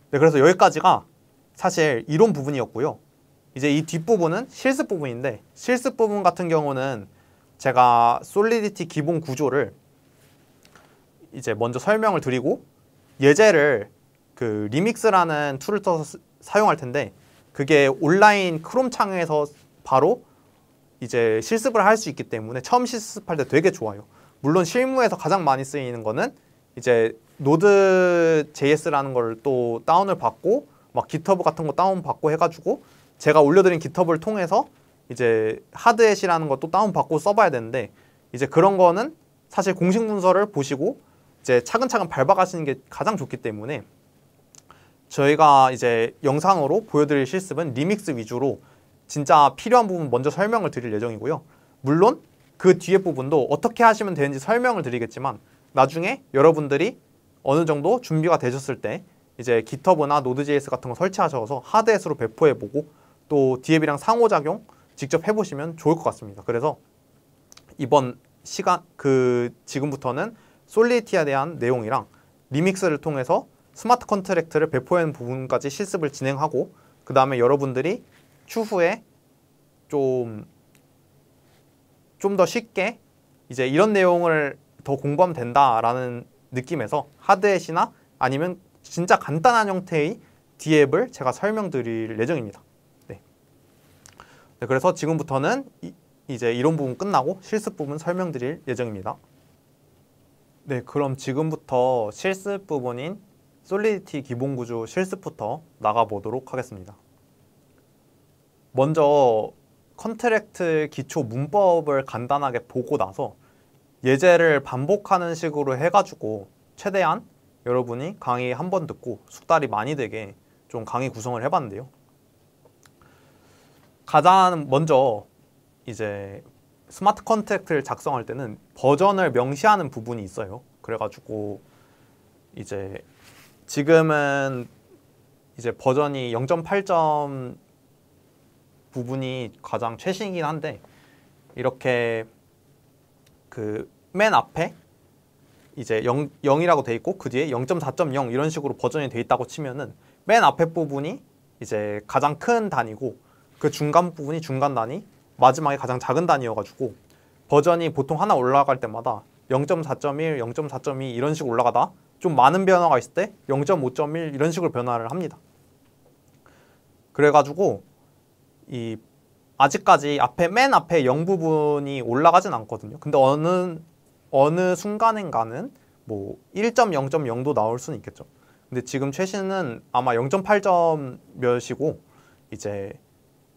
네, 그래서 여기까지가 사실 이론 부분이었고요. 이제 이 뒷부분은 실습 부분인데, 실습 부분 같은 경우는 제가 솔리디티 기본 구조를 이제 먼저 설명을 드리고, 예제를 그 리믹스라는 툴을 써서 사용할 텐데, 그게 온라인 크롬 창에서 바로 이제 실습을 할 수 있기 때문에 처음 실습할 때 되게 좋아요. 물론 실무에서 가장 많이 쓰이는 거는 이제 노드 JS라는 걸 또 다운을 받고, 막 GitHub 같은 거 다운 받고 해가지고 제가 올려드린 GitHub을 통해서 이제 하드햇이라는 것도 다운 받고 써봐야 되는데, 이제 그런 거는 사실 공식 문서를 보시고 이제 차근차근 밟아가시는 게 가장 좋기 때문에, 저희가 이제 영상으로 보여드릴 실습은 리믹스 위주로 진짜 필요한 부분 먼저 설명을 드릴 예정이고요. 물론 그 뒤에 부분도 어떻게 하시면 되는지 설명을 드리겠지만, 나중에 여러분들이 어느 정도 준비가 되셨을 때 이제 GitHub나 Node.js 같은 거 설치하셔서 하드햇으로 배포해보고 또 디앱이랑 상호작용 직접 해보시면 좋을 것 같습니다. 그래서 이번 시간 지금부터는 솔리디티에 대한 내용이랑 리믹스를 통해서 스마트 컨트랙트를 배포하는 부분까지 실습을 진행하고, 그 다음에 여러분들이 추후에 좀 더 쉽게 이제 이런 내용을 더 공부하면 된다라는 느낌에서 하드햇이나 아니면 진짜 간단한 형태의 디앱을 제가 설명드릴 예정입니다. 네. 네, 그래서 지금부터는 이제 이론 부분 끝나고 실습 부분 설명드릴 예정입니다. 네, 그럼 지금부터 실습 부분인 솔리디티 기본 구조 실습부터 나가보도록 하겠습니다. 먼저 컨트랙트 기초 문법을 간단하게 보고 나서 예제를 반복하는 식으로 해가지고 최대한 여러분이 강의 한 번 듣고 숙달이 많이 되게 좀 강의 구성을 해봤는데요. 가장 먼저 이제 스마트 컨트랙트를 작성할 때는 버전을 명시하는 부분이 있어요. 그래가지고 이제 지금은 이제 버전이 0.8점 부분이 가장 최신이긴 한데, 이렇게 그 맨 앞에 이제 0이라고 돼 있고 그 뒤에 0.4.0 이런 식으로 버전이 돼 있다고 치면은 맨 앞에 부분이 이제 가장 큰 단위고, 그 중간 부분이 중간 단위, 마지막에 가장 작은 단위여가지고 버전이 보통 하나 올라갈 때마다 0.4.1, 0.4.2 이런 식으로 올라가다 좀 많은 변화가 있을 때 0.5.1 이런 식으로 변화를 합니다. 그래가지고 이 아직까지 맨 앞에 0 부분이 올라가진 않거든요. 근데 어느 순간인가는 뭐 1.0.0도 나올 수는 있겠죠. 근데 지금 최신은 아마 0.8점 몇이고, 이제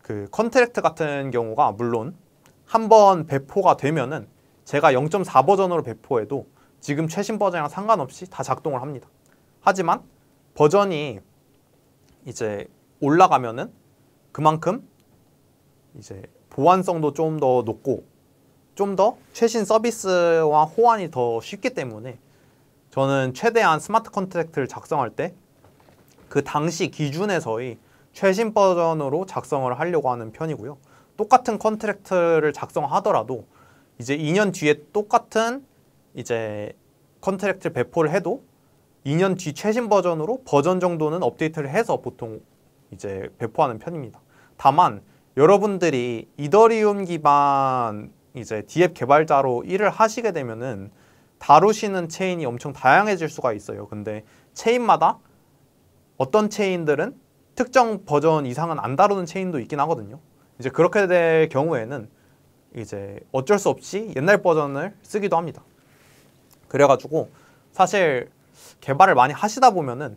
그 컨트랙트 같은 경우가 물론 한번 배포가 되면은 제가 0.4 버전으로 배포해도 지금 최신 버전이랑 상관없이 다 작동을 합니다. 하지만 버전이 이제 올라가면은 그만큼 이제 보안성도 좀 더 높고 좀 더 최신 서비스와 호환이 더 쉽기 때문에 저는 최대한 스마트 컨트랙트를 작성할 때 그 당시 기준에서의 최신 버전으로 작성을 하려고 하는 편이고요. 똑같은 컨트랙트를 작성하더라도 이제 2년 뒤에 똑같은 이제 컨트랙트를 배포를 해도 2년 뒤 최신 버전으로 버전 정도는 업데이트를 해서 보통 이제 배포하는 편입니다. 다만 여러분들이 이더리움 기반 이제 디앱 개발자로 일을 하시게 되면은 다루시는 체인이 엄청 다양해질 수가 있어요. 근데 체인마다 어떤 체인들은 특정 버전 이상은 안 다루는 체인도 있긴 하거든요. 이제 그렇게 될 경우에는 이제 어쩔 수 없이 옛날 버전을 쓰기도 합니다. 그래가지고 사실 개발을 많이 하시다 보면은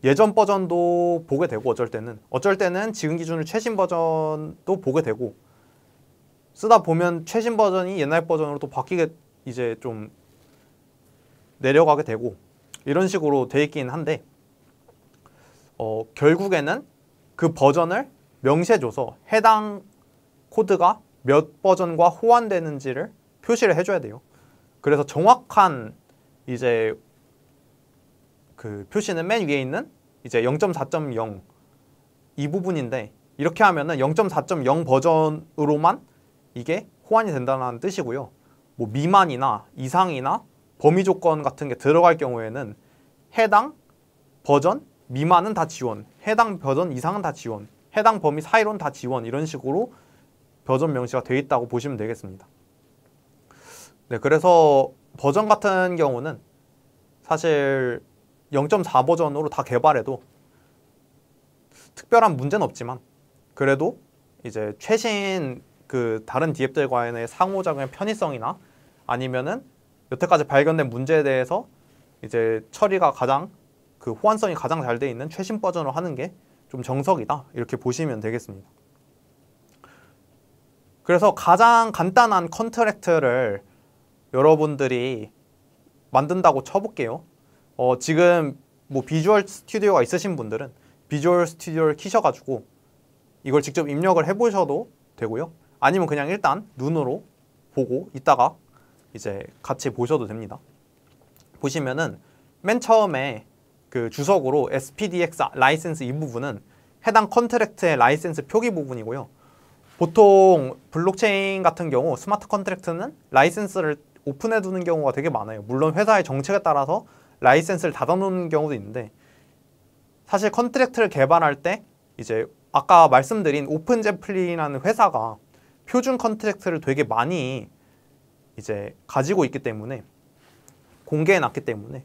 예전 버전도 보게 되고, 어쩔 때는 지금 기준으로 최신 버전도 보게 되고, 쓰다 보면 최신 버전이 옛날 버전으로 또 바뀌게 이제 좀 내려가게 되고 이런 식으로 돼 있긴 한데, 결국에는 그 버전을 명시해줘서 해당 코드가 몇 버전과 호환되는지를 표시를 해줘야 돼요. 그래서 정확한 이제 그 표시는 맨 위에 있는 이제 0.4.0 이 부분인데, 이렇게 하면은 0.4.0 버전으로만 이게 호환이 된다는 뜻이고요. 뭐 미만이나 이상이나 범위 조건 같은 게 들어갈 경우에는 해당 버전 미만은 다 지원, 해당 버전 이상은 다 지원, 해당 범위 사이로는 다 지원, 이런 식으로 버전 명시가 되어 있다고 보시면 되겠습니다. 네, 그래서 버전 같은 경우는 사실 0.4 버전으로 다 개발해도 특별한 문제는 없지만, 그래도 이제 최신 그 다른 DF들과의 상호작용의 편의성이나 아니면은 여태까지 발견된 문제에 대해서 이제 처리가 가장 그 호환성이 가장 잘 돼 있는 최신 버전으로 하는 게 좀 정석이다, 이렇게 보시면 되겠습니다. 그래서 가장 간단한 컨트랙트를 여러분들이 만든다고 쳐볼게요. 지금 뭐 비주얼 스튜디오가 있으신 분들은 비주얼 스튜디오를 키셔가지고 이걸 직접 입력을 해보셔도 되고요. 아니면 그냥 일단 눈으로 보고 이따가 이제 같이 보셔도 됩니다. 보시면은 맨 처음에 그 주석으로 SPDX 라이센스 이 부분은 해당 컨트랙트의 라이센스 표기 부분이고요. 보통 블록체인 같은 경우 스마트 컨트랙트는 라이센스를 오픈해 두는 경우가 되게 많아요. 물론 회사의 정책에 따라서 라이센스를 닫아 놓는 경우도 있는데, 사실 컨트랙트를 개발할 때 이제 아까 말씀드린 오픈제플린이라는 회사가 표준 컨트랙트를 되게 많이 이제 가지고 있기 때문에, 공개해 놨기 때문에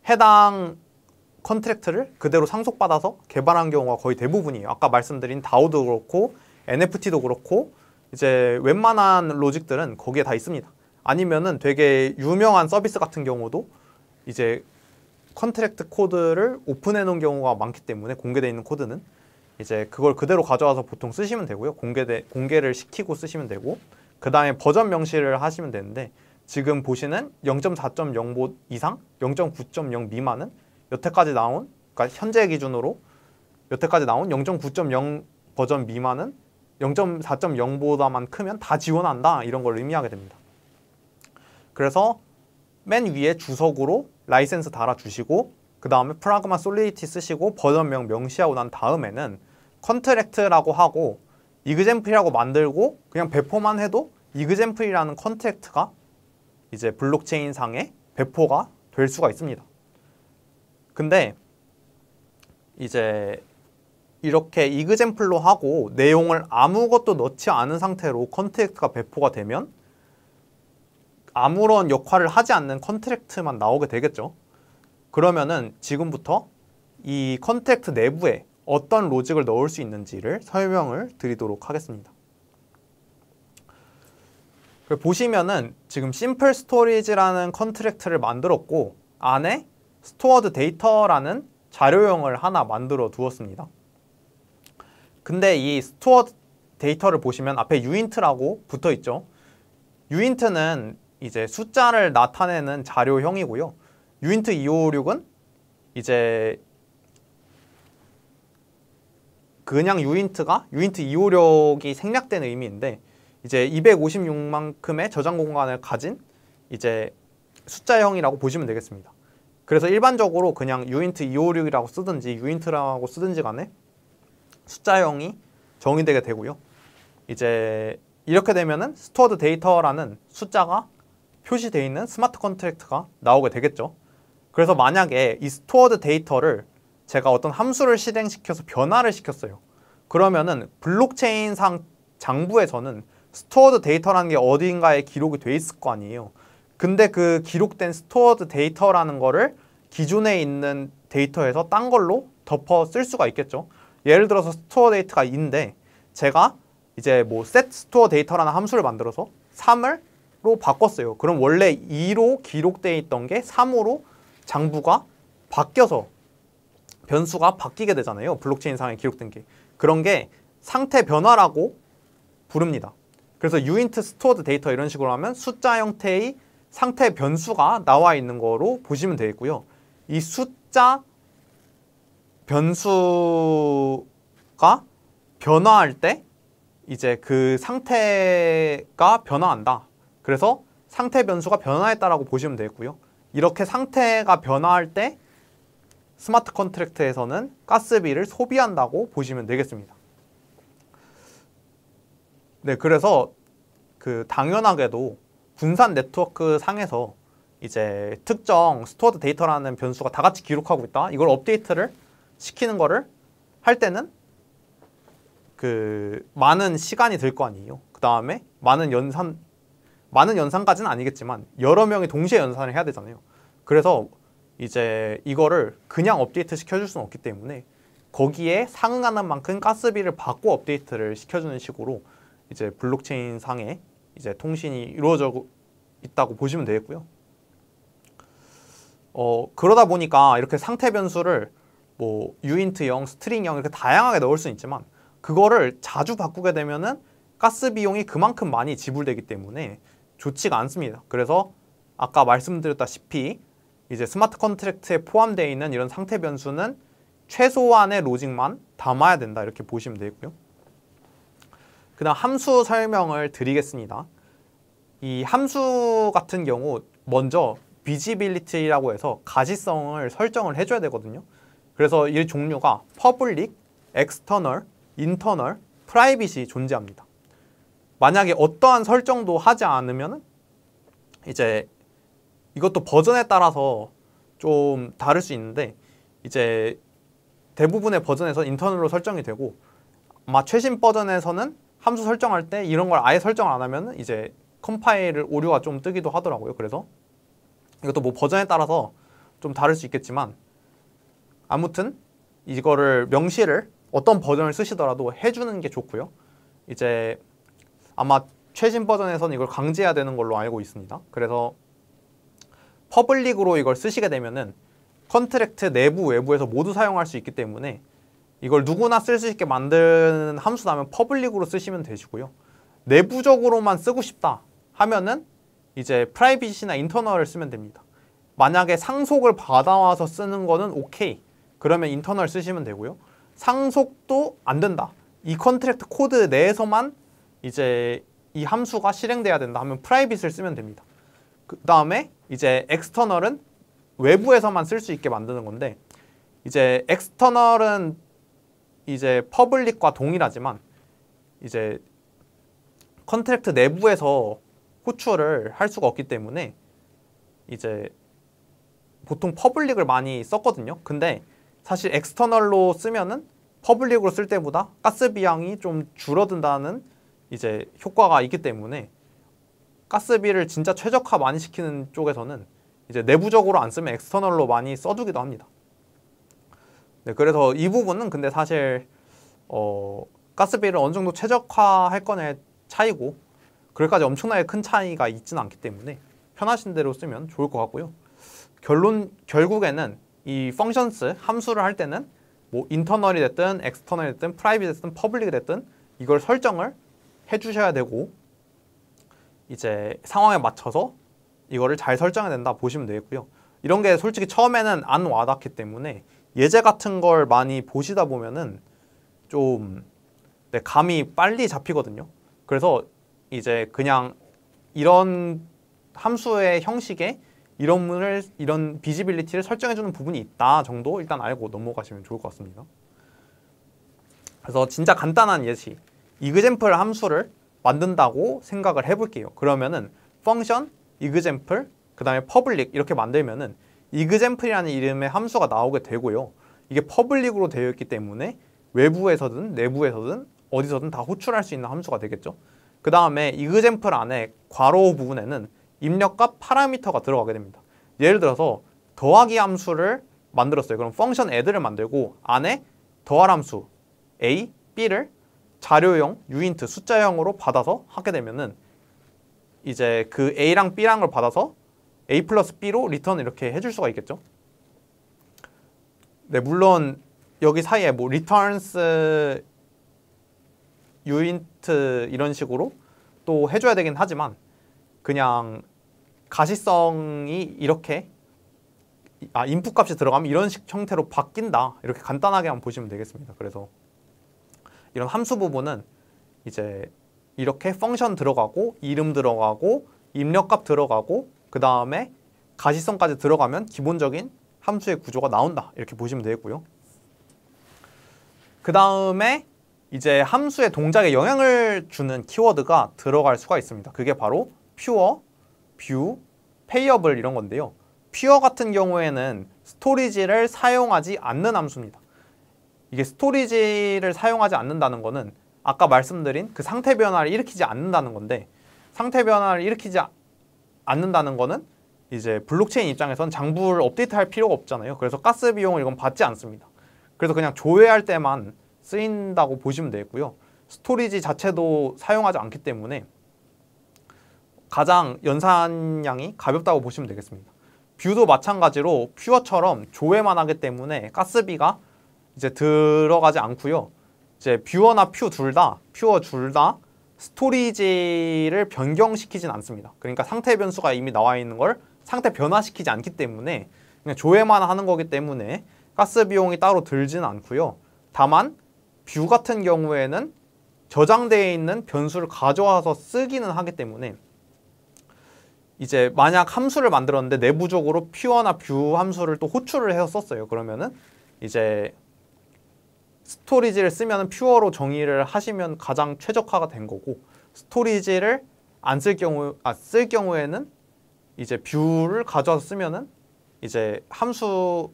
해당 컨트랙트를 그대로 상속받아서 개발한 경우가 거의 대부분이에요. 아까 말씀드린 다오도 그렇고 NFT도 그렇고 이제 웬만한 로직들은 거기에 다 있습니다. 아니면은 되게 유명한 서비스 같은 경우도 이제 컨트랙트 코드를 오픈해 놓은 경우가 많기 때문에, 공개되어 있는 코드는 이제 그걸 그대로 가져와서 보통 쓰시면 되고요. 공개를 시키고 쓰시면 되고, 그 다음에 버전 명시를 하시면 되는데, 지금 보시는 0.4.0 이상, 0.9.0 미만은 여태까지 나온, 그러니까 현재 기준으로 여태까지 나온 0.9.0 버전 미만은 0.4.0보다만 크면 다 지원한다, 이런 걸 의미하게 됩니다. 그래서 맨 위에 주석으로 라이센스 달아주시고, 그 다음에 프라그마 솔리디티 쓰시고 버전명 명시하고 난 다음에는 컨트랙트라고 하고 이그젬플이라고 만들고 그냥 배포만 해도 이그젬플이라는 컨트랙트가 이제 블록체인 상에 배포가 될 수가 있습니다. 근데 이제 이렇게 이그젬플로 하고 내용을 아무것도 넣지 않은 상태로 컨트랙트가 배포가 되면 아무런 역할을 하지 않는 컨트랙트만 나오게 되겠죠. 그러면은 지금부터 이 컨트랙트 내부에 어떤 로직을 넣을 수 있는지를 설명을 드리도록 하겠습니다. 보시면은 지금 심플 스토리지라는 컨트랙트를 만들었고, 안에 스토어드 데이터라는 자료형을 하나 만들어 두었습니다. 근데 이 스토어드 데이터를 보시면 앞에 uint라고 붙어 있죠. uint는 이제 숫자를 나타내는 자료형이고요. uint 256은 이제 그냥 uint가 uint 256이 생략된 의미인데, 이제 256만큼의 저장 공간을 가진 이제 숫자형이라고 보시면 되겠습니다. 그래서 일반적으로 그냥 uint 256이라고 쓰든지 uint라고 쓰든지 간에 숫자형이 정의되게 되고요. 이제 이렇게 되면은 스토어드 데이터라는 숫자가 표시되어 있는 스마트 컨트랙트가 나오게 되겠죠. 그래서 만약에 이 스토어드 데이터를 제가 어떤 함수를 실행시켜서 변화를 시켰어요. 그러면은 블록체인상 장부에서는 스토어드 데이터라는 게 어딘가에 기록이 돼 있을 거 아니에요. 근데 그 기록된 스토어드 데이터라는 거를 기존에 있는 데이터에서 딴 걸로 덮어 쓸 수가 있겠죠. 예를 들어서 스토어 데이터가 2인데 제가 이제 뭐 set store 데이터라는 함수를 만들어서 3로 바꿨어요. 그럼 원래 2로 기록되어 있던 게 3으로 장부가 바뀌어서 변수가 바뀌게 되잖아요. 블록체인상에 기록된 게. 그런 게 상태 변화라고 부릅니다. 그래서 uint stored 데이터 이런 식으로 하면 숫자 형태의 상태 변수가 나와 있는 거로 보시면 되겠고요. 이 숫자 변수가 변화할 때 이제 그 상태가 변화한다. 그래서 상태 변수가 변화했다라고 보시면 되겠고요. 이렇게 상태가 변화할 때 스마트 컨트랙트에서는 가스비를 소비한다고 보시면 되겠습니다. 네, 그래서 그 당연하게도 분산 네트워크 상에서 이제 특정 스토어드 데이터라는 변수가 다 같이 기록하고 있다. 이걸 업데이트를 시키는 거를 할 때는 그 많은 시간이 들 거 아니에요. 그 다음에 많은 연산까지는 아니겠지만 여러 명이 동시에 연산을 해야 되잖아요. 그래서 이제 이거를 그냥 업데이트 시켜줄 수는 없기 때문에 거기에 상응하는 만큼 가스비를 받고 업데이트를 시켜주는 식으로 이제 블록체인 상에 이제 통신이 이루어져 있다고 보시면 되겠고요. 그러다 보니까 이렇게 상태 변수를 뭐 유인트형, 스트링형 이렇게 다양하게 넣을 수는 있지만 그거를 자주 바꾸게 되면은 가스 비용이 그만큼 많이 지불되기 때문에 좋지가 않습니다. 그래서 아까 말씀드렸다시피 이제 스마트 컨트랙트에 포함되어 있는 이런 상태 변수는 최소한의 로직만 담아야 된다 이렇게 보시면 되고요. 그 다음 함수 설명을 드리겠습니다. 이 함수 같은 경우 먼저 visibility라고 해서 가시성을 설정을 해줘야 되거든요. 그래서 이 종류가 public, external, internal, private이 존재합니다. 만약에 어떠한 설정도 하지 않으면 이제 이것도 버전에 따라서 좀 다를 수 있는데 이제 대부분의 버전에서 인터널로 설정이 되고 아마 최신 버전에서는 함수 설정할 때 이런 걸 아예 설정을 안 하면 이제 컴파일을 오류가 좀 뜨기도 하더라고요. 그래서 이것도 뭐 버전에 따라서 좀 다를 수 있겠지만 아무튼 이거를 명시를 어떤 버전을 쓰시더라도 해주는 게 좋고요. 이제 아마 최신 버전에서는 이걸 강제해야 되는 걸로 알고 있습니다. 그래서 퍼블릭으로 이걸 쓰시게 되면은 컨트랙트 내부 외부에서 모두 사용할 수 있기 때문에 이걸 누구나 쓸 수 있게 만드는 함수라면 퍼블릭으로 쓰시면 되시고요. 내부적으로만 쓰고 싶다 하면은 이제 프라이빗이나 인터널을 쓰면 됩니다. 만약에 상속을 받아와서 쓰는 거는 오케이. 그러면 인터널 쓰시면 되고요. 상속도 안 된다. 이 컨트랙트 코드 내에서만 이제 이 함수가 실행돼야 된다 하면 프라이빗을 쓰면 됩니다. 그 다음에 이제 엑스터널은 외부에서만 쓸 수 있게 만드는 건데 이제 엑스터널은 이제 퍼블릭과 동일하지만 이제 컨트랙트 내부에서 호출을 할 수가 없기 때문에 이제 보통 퍼블릭을 많이 썼거든요. 근데 사실 엑스터널로 쓰면은 퍼블릭으로 쓸 때보다 가스비양이 좀 줄어든다는 이제 효과가 있기 때문에 가스비를 진짜 최적화 많이 시키는 쪽에서는 이제 내부적으로 안 쓰면 엑스터널로 많이 써두기도 합니다. 네, 그래서 이 부분은 근데 사실 가스비를 어느 정도 최적화할 거냐의 차이고 그럴까지 엄청나게 큰 차이가 있지는 않기 때문에 편하신 대로 쓰면 좋을 것 같고요. 결국에는 이 functions 함수를 할 때는 뭐 인터널이 됐든 엑스터널이 됐든 프라이빗이 됐든 퍼블릭이 됐든 이걸 설정을 해주셔야 되고 이제 상황에 맞춰서 이거를 잘 설정해야 된다 보시면 되겠고요. 이런 게 솔직히 처음에는 안 와닿기 때문에 예제 같은 걸 많이 보시다 보면은 좀 감이 빨리 잡히거든요. 그래서 이제 그냥 이런 함수의 형식에 이런 비지빌리티를 설정해주는 부분이 있다 정도 일단 알고 넘어가시면 좋을 것 같습니다. 그래서 진짜 간단한 예시, example 함수를 만든다고 생각을 해볼게요. 그러면은 function, example, 그 다음에 public 이렇게 만들면은 example이라는 이름의 함수가 나오게 되고요. 이게 public으로 되어 있기 때문에 외부에서든 내부에서든 어디서든 다 호출할 수 있는 함수가 되겠죠. 그 다음에 example 안에 괄호 부분에는 입력값 파라미터가 들어가게 됩니다. 예를 들어서 더하기 함수를 만들었어요. 그럼 function add를 만들고 안에 더할 함수 a, b를 자료형, 유인트, 숫자형으로 받아서 하게 되면은 이제 그 a랑 b랑 걸 받아서 a 플러스 b로 리턴 이렇게 해줄 수가 있겠죠. 네, 물론 여기 사이에 뭐 returns 유인트 이런 식으로 또 해줘야 되긴 하지만 그냥 가시성이 이렇게 인풋 값이 들어가면 이런 식 형태로 바뀐다 이렇게 간단하게 한번 보시면 되겠습니다. 그래서 이런 함수 부분은 이제 이렇게 펑션 들어가고 이름 들어가고 입력값 들어가고 그 다음에 가시성까지 들어가면 기본적인 함수의 구조가 나온다 이렇게 보시면 되겠고요. 그 다음에 이제 함수의 동작에 영향을 주는 키워드가 들어갈 수가 있습니다. 그게 바로 pure, view, payable 이런 건데요. pure 같은 경우에는 스토리지를 사용하지 않는 함수입니다. 이게 스토리지를 사용하지 않는다는 거는 아까 말씀드린 그 상태 변화를 일으키지 않는다는 건데, 상태 변화를 일으키지 않는다는 거는 이제 블록체인 입장에선 장부를 업데이트할 필요가 없잖아요. 그래서 가스 비용을 이건 받지 않습니다. 그래서 그냥 조회할 때만 쓰인다고 보시면 되겠고요. 스토리지 자체도 사용하지 않기 때문에 가장 연산량이 가볍다고 보시면 되겠습니다. 뷰도 마찬가지로 퓨어처럼 조회만 하기 때문에 가스비가 이제 들어가지 않고요. 이제 뷰어나 퓨어 둘 다 스토리지를 변경시키진 않습니다. 그러니까 상태 변수가 이미 나와 있는 걸 상태 변화시키지 않기 때문에 그냥 조회만 하는 거기 때문에 가스 비용이 따로 들지는 않고요. 다만 뷰 같은 경우에는 저장되어 있는 변수를 가져와서 쓰기는 하기 때문에 이제 만약 함수를 만들었는데 내부적으로 퓨어나 뷰 함수를 또 호출을 해서 썼어요. 그러면은 이제 스토리지를 쓰면 퓨어로 정의를 하시면 가장 최적화가 된 거고, 스토리지를 안 쓸 경우에는 이제 뷰를 가져와서 쓰면은 이제 함수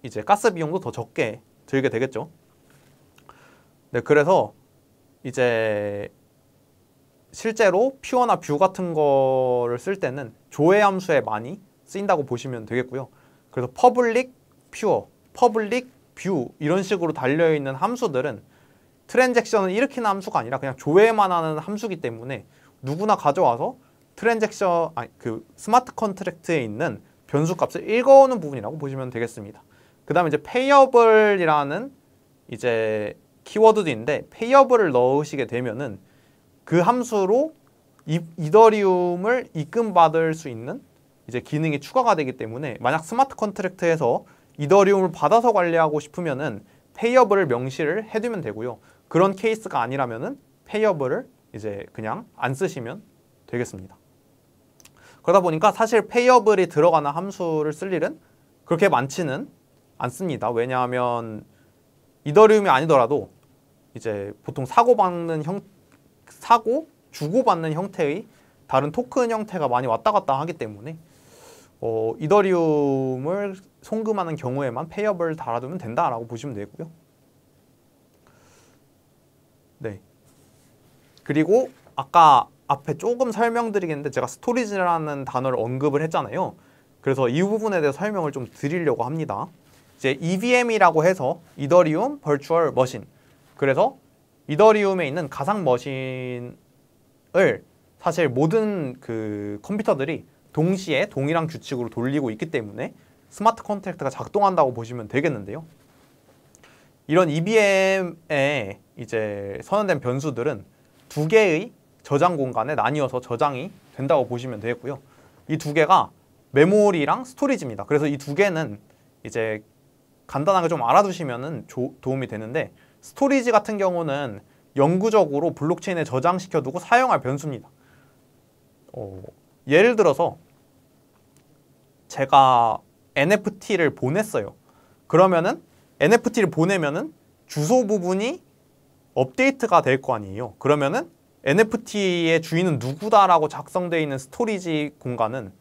이제 가스 비용도 더 적게 들게 되겠죠. 네, 그래서 이제 실제로 퓨어나 뷰 같은 거를 쓸 때는 조회 함수에 많이 쓰인다고 보시면 되겠고요. 그래서 퍼블릭 퓨어, 퍼블릭 뷰 이런 식으로 달려있는 함수들은 트랜잭션을 일으키는 함수가 아니라 그냥 조회만 하는 함수이기 때문에 누구나 가져와서 그 스마트 컨트랙트에 있는 변수 값을 읽어오는 부분이라고 보시면 되겠습니다. 그 다음에 이제 페이어블이라는 이제 키워드도 있는데, 페이어블을 넣으시게 되면은 그 함수로 이더리움을 입금받을 수 있는 이제 기능이 추가가 되기 때문에 만약 스마트 컨트랙트에서 이더리움을 받아서 관리하고 싶으면은 페이어블을 명시를 해두면 되고요. 그런 케이스가 아니라면은 페이어블을 이제 그냥 안 쓰시면 되겠습니다. 그러다 보니까 사실 페이어블이 들어가는 함수를 쓸 일은 그렇게 많지는 않습니다. 왜냐하면 이더리움이 아니더라도 이제 보통 주고받는 형태의 다른 토큰 형태가 많이 왔다 갔다 하기 때문에 이더리움을 송금하는 경우에만 페이어블 달아두면 된다라고 보시면 되고요. 네. 그리고 아까 앞에 조금 설명드리겠는데 제가 스토리지라는 단어를 언급을 했잖아요. 그래서 이 부분에 대해서 설명을 좀 드리려고 합니다. 이제 EVM이라고 해서 이더리움 버추얼 머신. 그래서 이더리움에 있는 가상 머신을 사실 모든 그 컴퓨터들이 동시에 동일한 규칙으로 돌리고 있기 때문에 스마트 컨트랙트가 작동한다고 보시면 되겠는데요. 이런 EVM에 이제 선언된 변수들은 두 개의 저장 공간에 나뉘어서 저장이 된다고 보시면 되겠고요. 이 두 개가 메모리랑 스토리지입니다. 그래서 이 두 개는 이제 간단하게 좀 알아두시면 도움이 되는데, 스토리지 같은 경우는 영구적으로 블록체인에 저장시켜두고 사용할 변수입니다. 예를 들어서 제가 NFT를 보냈어요. 그러면은 NFT를 보내면은 주소 부분이 업데이트가 될 거 아니에요. 그러면은 NFT의 주인은 누구다라고 작성되어 있는 스토리지 공간은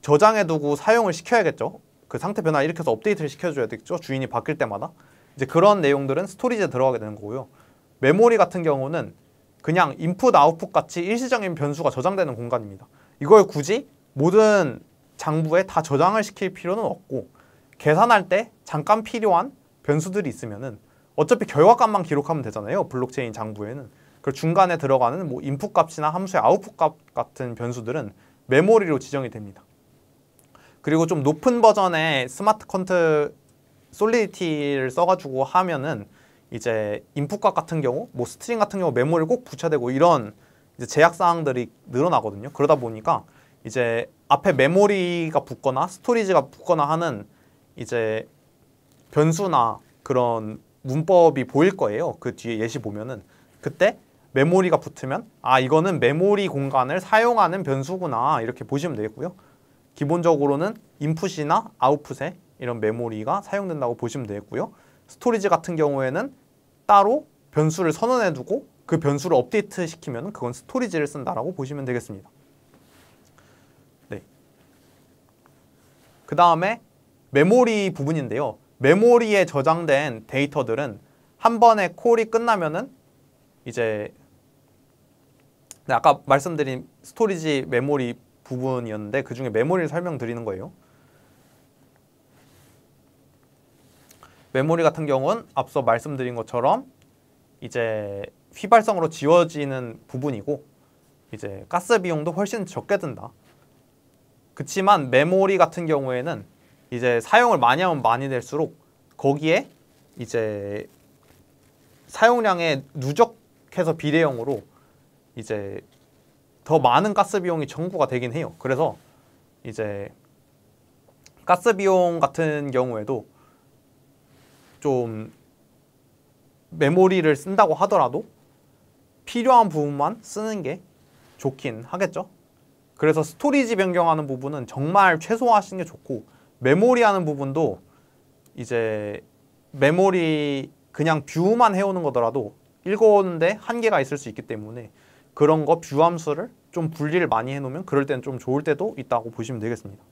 저장해두고 사용을 시켜야겠죠. 그 상태 변화 일으켜서 업데이트를 시켜줘야겠죠. 주인이 바뀔 때마다. 이제 그런 내용들은 스토리지에 들어가게 되는 거고요. 메모리 같은 경우는 그냥 인풋 아웃풋 같이 일시적인 변수가 저장되는 공간입니다. 이걸 굳이 모든 장부에 다 저장을 시킬 필요는 없고, 계산할 때 잠깐 필요한 변수들이 있으면은 어차피 결과값만 기록하면 되잖아요. 블록체인 장부에는. 그 중간에 들어가는 뭐 인풋 값이나 함수의 아웃풋 값 같은 변수들은 메모리로 지정이 됩니다. 그리고 좀 높은 버전의 스마트 컨트 솔리디티를 써가지고 하면은 이제 인풋 값 같은 경우, 뭐 스트링 같은 경우 메모리를 꼭 붙여야 되고 이런 이제 제약 사항들이 늘어나거든요. 그러다 보니까 이제 앞에 메모리가 붙거나 스토리지가 붙거나 하는 이제 변수나 그런 문법이 보일 거예요. 그 뒤에 예시 보면은 그때 메모리가 붙으면 이거는 메모리 공간을 사용하는 변수구나 이렇게 보시면 되겠고요. 기본적으로는 인풋이나 아웃풋에 이런 메모리가 사용된다고 보시면 되겠고요. 스토리지 같은 경우에는 따로 변수를 선언해 두고 그 변수를 업데이트 시키면 그건 스토리지를 쓴다라고 보시면 되겠습니다. 네. 그 다음에 메모리 부분인데요. 메모리에 저장된 데이터들은 한 번에 콜이 끝나면은 이제 아까 말씀드린 스토리지 메모리 부분이었는데 그 중에 메모리를 설명드리는 거예요. 메모리 같은 경우는 앞서 말씀드린 것처럼 이제 휘발성으로 지워지는 부분이고 이제 가스 비용도 훨씬 적게 든다. 그치만 메모리 같은 경우에는 이제 사용을 많이 하면 많이 될수록 거기에 이제 사용량에 누적해서 비례형으로 이제 더 많은 가스 비용이 청구가 되긴 해요. 그래서 이제 가스 비용 같은 경우에도 좀 메모리를 쓴다고 하더라도 필요한 부분만 쓰는 게 좋긴 하겠죠. 그래서 스토리지 변경하는 부분은 정말 최소화하시는 게 좋고, 메모리 하는 부분도 이제 메모리 그냥 뷰만 해오는 거더라도 읽어오는데 한계가 있을 수 있기 때문에 그런 거 뷰 함수를 좀 분리를 많이 해놓으면 그럴 때는 좀 좋을 때도 있다고 보시면 되겠습니다.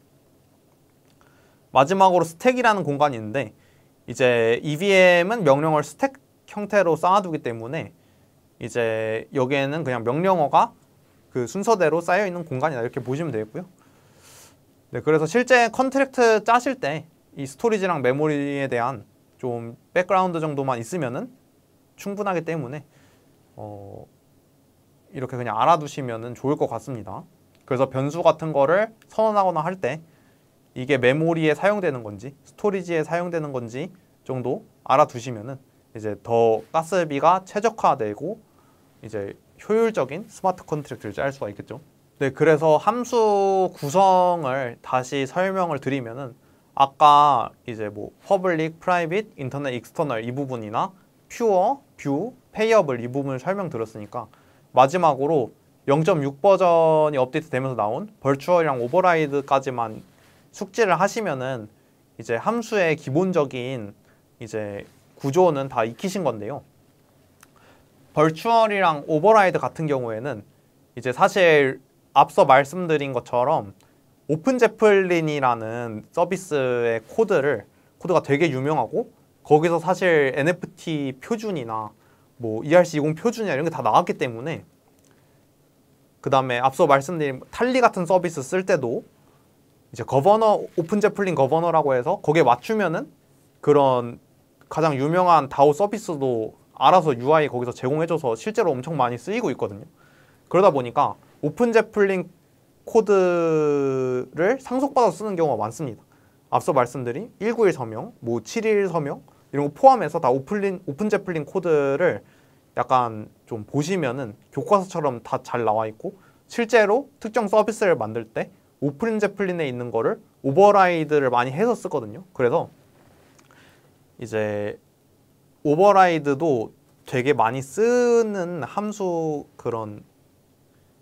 마지막으로 스택이라는 공간이 있는데 이제 EVM은 명령어를 스택 형태로 쌓아두기 때문에 이제 여기에는 그냥 명령어가 그 순서대로 쌓여있는 공간이다 이렇게 보시면 되겠고요. 네, 그래서 실제 컨트랙트 짜실 때 이 스토리지랑 메모리에 대한 좀 백그라운드 정도만 있으면은 충분하기 때문에 이렇게 그냥 알아두시면은 좋을 것 같습니다. 그래서 변수 같은 거를 선언하거나 할 때 이게 메모리에 사용되는 건지 스토리지에 사용되는 건지 정도 알아두시면은 이제 더 가스비가 최적화되고 이제 효율적인 스마트 컨트랙트를 짤 수가 있겠죠. 네, 그래서 함수 구성을 다시 설명을 드리면은 아까 이제 뭐 퍼블릭, 프라이빗, 인터넷, 익스터널 이 부분이나 퓨어, 뷰, 페이어블 이 부분을 설명드렸으니까 마지막으로 0.6 버전이 업데이트되면서 나온 벌추얼이랑 오버라이드까지만 숙지를 하시면은 이제 함수의 기본적인 이제 구조는 다 익히신 건데요. 벌추얼이랑 오버라이드 같은 경우에는 이제 사실 앞서 말씀드린 것처럼 오픈 제플린이라는 서비스의 코드가 되게 유명하고 거기서 사실 NFT 표준이나 뭐 ERC20 표준이나 이런 게 다 나왔기 때문에 그 다음에 앞서 말씀드린 탈리 같은 서비스 쓸 때도 이제 거버너, 오픈 제플린 거버너라고 해서 거기에 맞추면은 그런 가장 유명한 다오 서비스도 알아서 UI 거기서 제공해줘서 실제로 엄청 많이 쓰이고 있거든요. 그러다 보니까 오픈 제플린 코드를 상속받아서 쓰는 경우가 많습니다. 앞서 말씀드린 191 서명, 뭐 711 서명 이런 거 포함해서 다 오픈 제플린 코드를 약간 좀 보시면은 교과서처럼 다 잘 나와 있고 실제로 특정 서비스를 만들 때 오픈 제플린에 있는 거를 오버라이드를 많이 해서 쓰거든요. 그래서 이제 오버라이드도 되게 많이 쓰는 함수 그런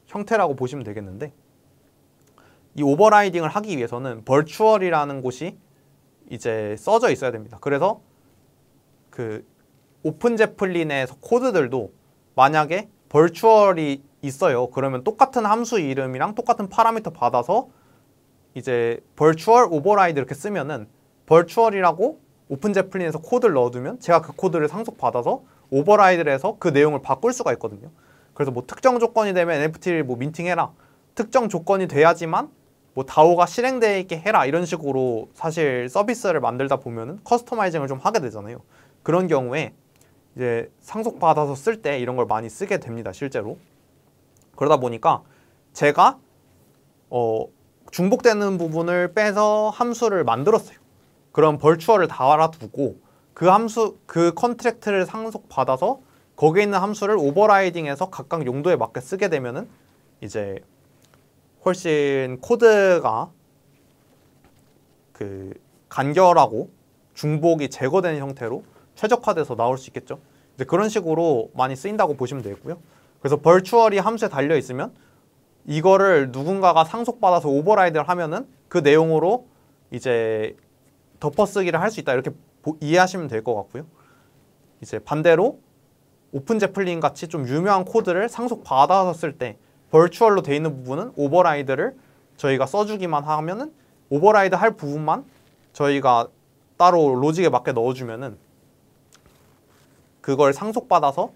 형태라고 보시면 되겠는데 이 오버라이딩을 하기 위해서는 벌추얼이라는 곳이 이제 써져 있어야 됩니다. 그래서 그 오픈 제플린에서 코드들도 만약에 벌추얼이 있어요. 그러면 똑같은 함수 이름이랑 똑같은 파라미터 받아서 이제 벌추얼 오버라이드 이렇게 쓰면은 벌추얼이라고 오픈 제플린에서 코드를 넣어두면 제가 그 코드를 상속받아서 오버라이드를 해서 그 내용을 바꿀 수가 있거든요. 그래서 뭐 특정 조건이 되면 NFT를 뭐 민팅해라. 특정 조건이 돼야지만 뭐 다오가 실행되어 있게 해라. 이런 식으로 사실 서비스를 만들다 보면은 커스터마이징을 좀 하게 되잖아요. 그런 경우에 이제 상속받아서 쓸 때 이런 걸 많이 쓰게 됩니다. 실제로. 그러다 보니까 제가 중복되는 부분을 빼서 함수를 만들었어요. 그럼 벌추얼을 다 알아두고 그 함수, 그 컨트랙트를 상속받아서 거기에 있는 함수를 오버라이딩해서 각각 용도에 맞게 쓰게 되면은 이제 훨씬 코드가 그 간결하고 중복이 제거되는 형태로 최적화돼서 나올 수 있겠죠. 이제 그런 식으로 많이 쓰인다고 보시면 되겠고요. 그래서 벌추얼이 함수에 달려 있으면 이거를 누군가가 상속받아서 오버라이드를 하면은 그 내용으로 이제 덮어쓰기를 할 수 있다 이렇게 이해하시면 될 것 같고요. 이제 반대로 오픈 제플린 같이 좀 유명한 코드를 상속받아서 쓸 때 벌추얼로 돼 있는 부분은 오버라이드를 저희가 써주기만 하면은 오버라이드 할 부분만 저희가 따로 로직에 맞게 넣어주면은 그걸 상속받아서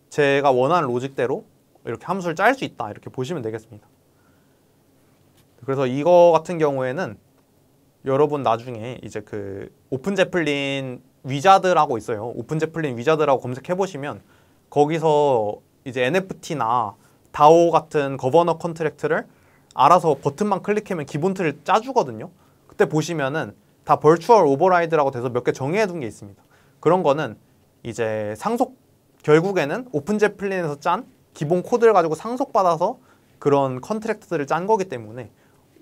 제가 원하는 로직대로 이렇게 함수를 짤 수 있다, 이렇게 보시면 되겠습니다. 그래서 이거 같은 경우에는 여러분 나중에 이제 그 오픈 제플린 위자드라고 있어요. 오픈 제플린 위자드라고 검색해 보시면 거기서 이제 NFT나 DAO 같은 거버너 컨트랙트를 알아서 버튼만 클릭하면 기본 틀을 짜주거든요. 그때 보시면은 다 벌추얼 오버라이드라고 돼서 몇 개 정의해 둔 게 있습니다. 그런 거는 이제 상속, 결국에는 오픈 제플린에서 짠 기본 코드를 가지고 상속받아서 그런 컨트랙트들을 짠 거기 때문에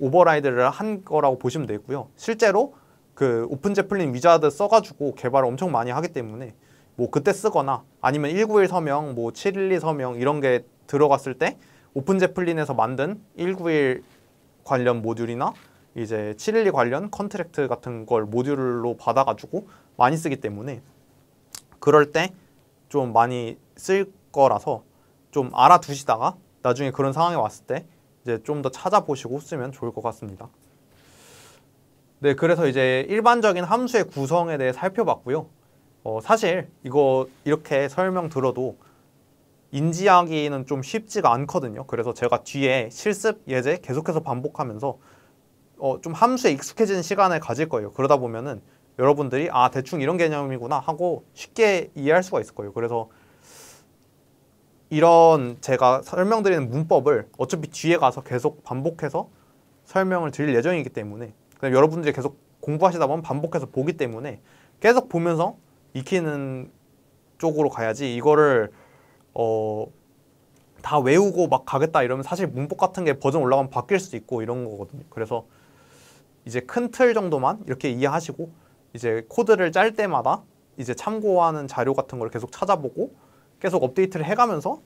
오버라이드를 한 거라고 보시면 되고요. 실제로 그 오픈 제플린 위자드 써가지고 개발을 엄청 많이 하기 때문에 뭐 그때 쓰거나 아니면 191 서명, 뭐 712 서명 이런 게 들어갔을 때 오픈 제플린에서 만든 191 관련 모듈이나 이제 712 관련 컨트랙트 같은 걸 모듈로 받아가지고 많이 쓰기 때문에 그럴 때 좀 많이 쓸 거라서 좀 알아두시다가 나중에 그런 상황이 왔을 때 이제 좀 더 찾아보시고 쓰면 좋을 것 같습니다. 네, 그래서 이제 일반적인 함수의 구성에 대해 살펴봤고요. 사실 이거 이렇게 설명 들어도 인지하기는 좀 쉽지가 않거든요. 그래서 제가 뒤에 실습 예제 계속해서 반복하면서 좀 함수에 익숙해지는 시간을 가질 거예요. 그러다 보면은 여러분들이 아, 대충 이런 개념이구나 하고 쉽게 이해할 수가 있을 거예요. 그래서 이런 제가 설명드리는 문법을 어차피 뒤에 가서 계속 반복해서 설명을 드릴 예정이기 때문에 그냥 여러분들이 계속 공부하시다 보면 반복해서 보기 때문에 계속 보면서 익히는 쪽으로 가야지, 이거를 다 외우고 막 가겠다 이러면 사실 문법 같은 게 버전 올라가면 바뀔 수도 있고 이런 거거든요. 그래서 이제 큰 틀 정도만 이렇게 이해하시고 이제 코드를 짤 때마다 이제 참고하는 자료 같은 걸 계속 찾아보고 계속 업데이트를 해가면서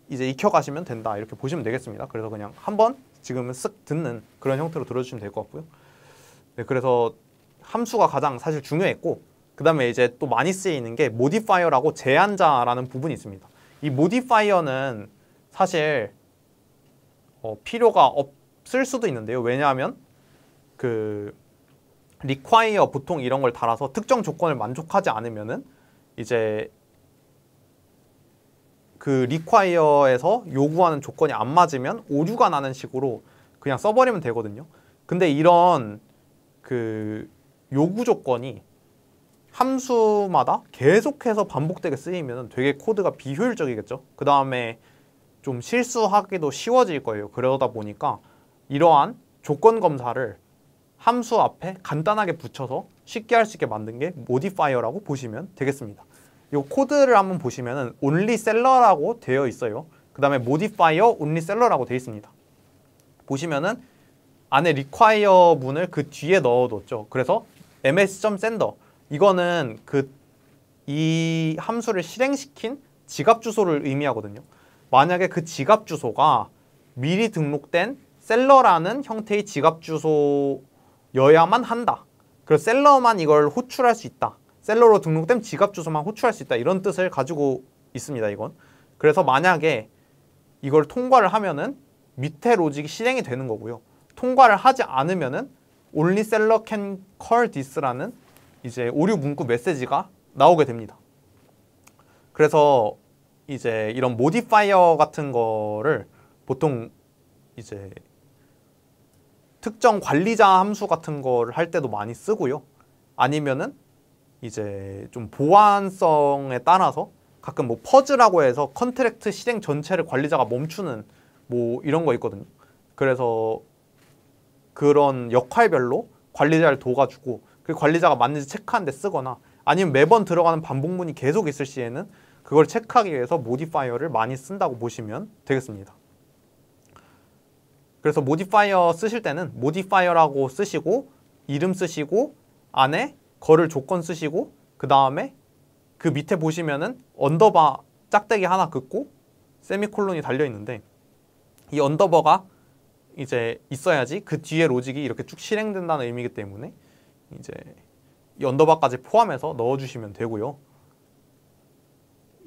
이제 익혀가시면 된다, 이렇게 보시면 되겠습니다. 그래서 그냥 한번 지금은 쓱 듣는 그런 형태로 들어주시면 될 것 같고요. 네, 그래서 함수가 가장 사실 중요했고 그 다음에 이제 또 많이 쓰이는 게 모디파이어라고 제한자라는 부분이 있습니다. 이 모디파이어는 사실 필요가 없을 수도 있는데요. 왜냐하면 그 require 보통 이런 걸 달아서 특정 조건을 만족하지 않으면은 이제 그 require에서 요구하는 조건이 안 맞으면 오류가 나는 식으로 그냥 써버리면 되거든요. 근데 이런 그 요구 조건이 함수마다 계속해서 반복되게 쓰이면 되게 코드가 비효율적이겠죠. 그 다음에 좀 실수하기도 쉬워질 거예요. 그러다 보니까 이러한 조건 검사를 함수 앞에 간단하게 붙여서 쉽게 할 수 있게 만든 게 모디파이어라고 보시면 되겠습니다. 이 코드를 한번 보시면은 only seller라고 되어 있어요. 그 다음에 modifier only seller라고 되어 있습니다. 보시면은 안에 require 문을 그 뒤에 넣어뒀죠. 그래서 ms.sender 이거는 이 함수를 실행시킨 지갑 주소를 의미하거든요. 만약에 그 지갑 주소가 미리 등록된 셀러라는 형태의 지갑 주소여야만 한다. 그래서 셀러만 이걸 호출할 수 있다. 셀러로 등록된 지갑 주소만 호출할 수 있다. 이런 뜻을 가지고 있습니다, 이건. 그래서 만약에 이걸 통과를 하면은 밑에 로직이 실행이 되는 거고요. 통과를 하지 않으면은 only seller can call this라는 이제 오류 문구 메시지가 나오게 됩니다. 그래서 이제 이런 모디파이어 같은 거를 보통 이제 특정 관리자 함수 같은 거를 할 때도 많이 쓰고요. 아니면은 이제 좀 보안성에 따라서 가끔 뭐 퍼즈라고 해서 컨트랙트 실행 전체를 관리자가 멈추는 뭐 이런 거 있거든요. 그래서 그런 역할별로 관리자를 둬가지고 그 관리자가 맞는지 체크하는 데 쓰거나 아니면 매번 들어가는 반복문이 계속 있을 시에는 그걸 체크하기 위해서 모디파이어를 많이 쓴다고 보시면 되겠습니다. 그래서 모디파이어 쓰실 때는 모디파이어라고 쓰시고 이름 쓰시고 안에 거를 조건 쓰시고 그 다음에 그 밑에 보시면은 언더바 짝대기 하나 긋고 세미콜론이 달려 있는데 이 언더바가 이제 있어야지 그 뒤에 로직이 이렇게 쭉 실행된다는 의미이기 때문에 이제 이 언더바까지 포함해서 넣어주시면 되고요.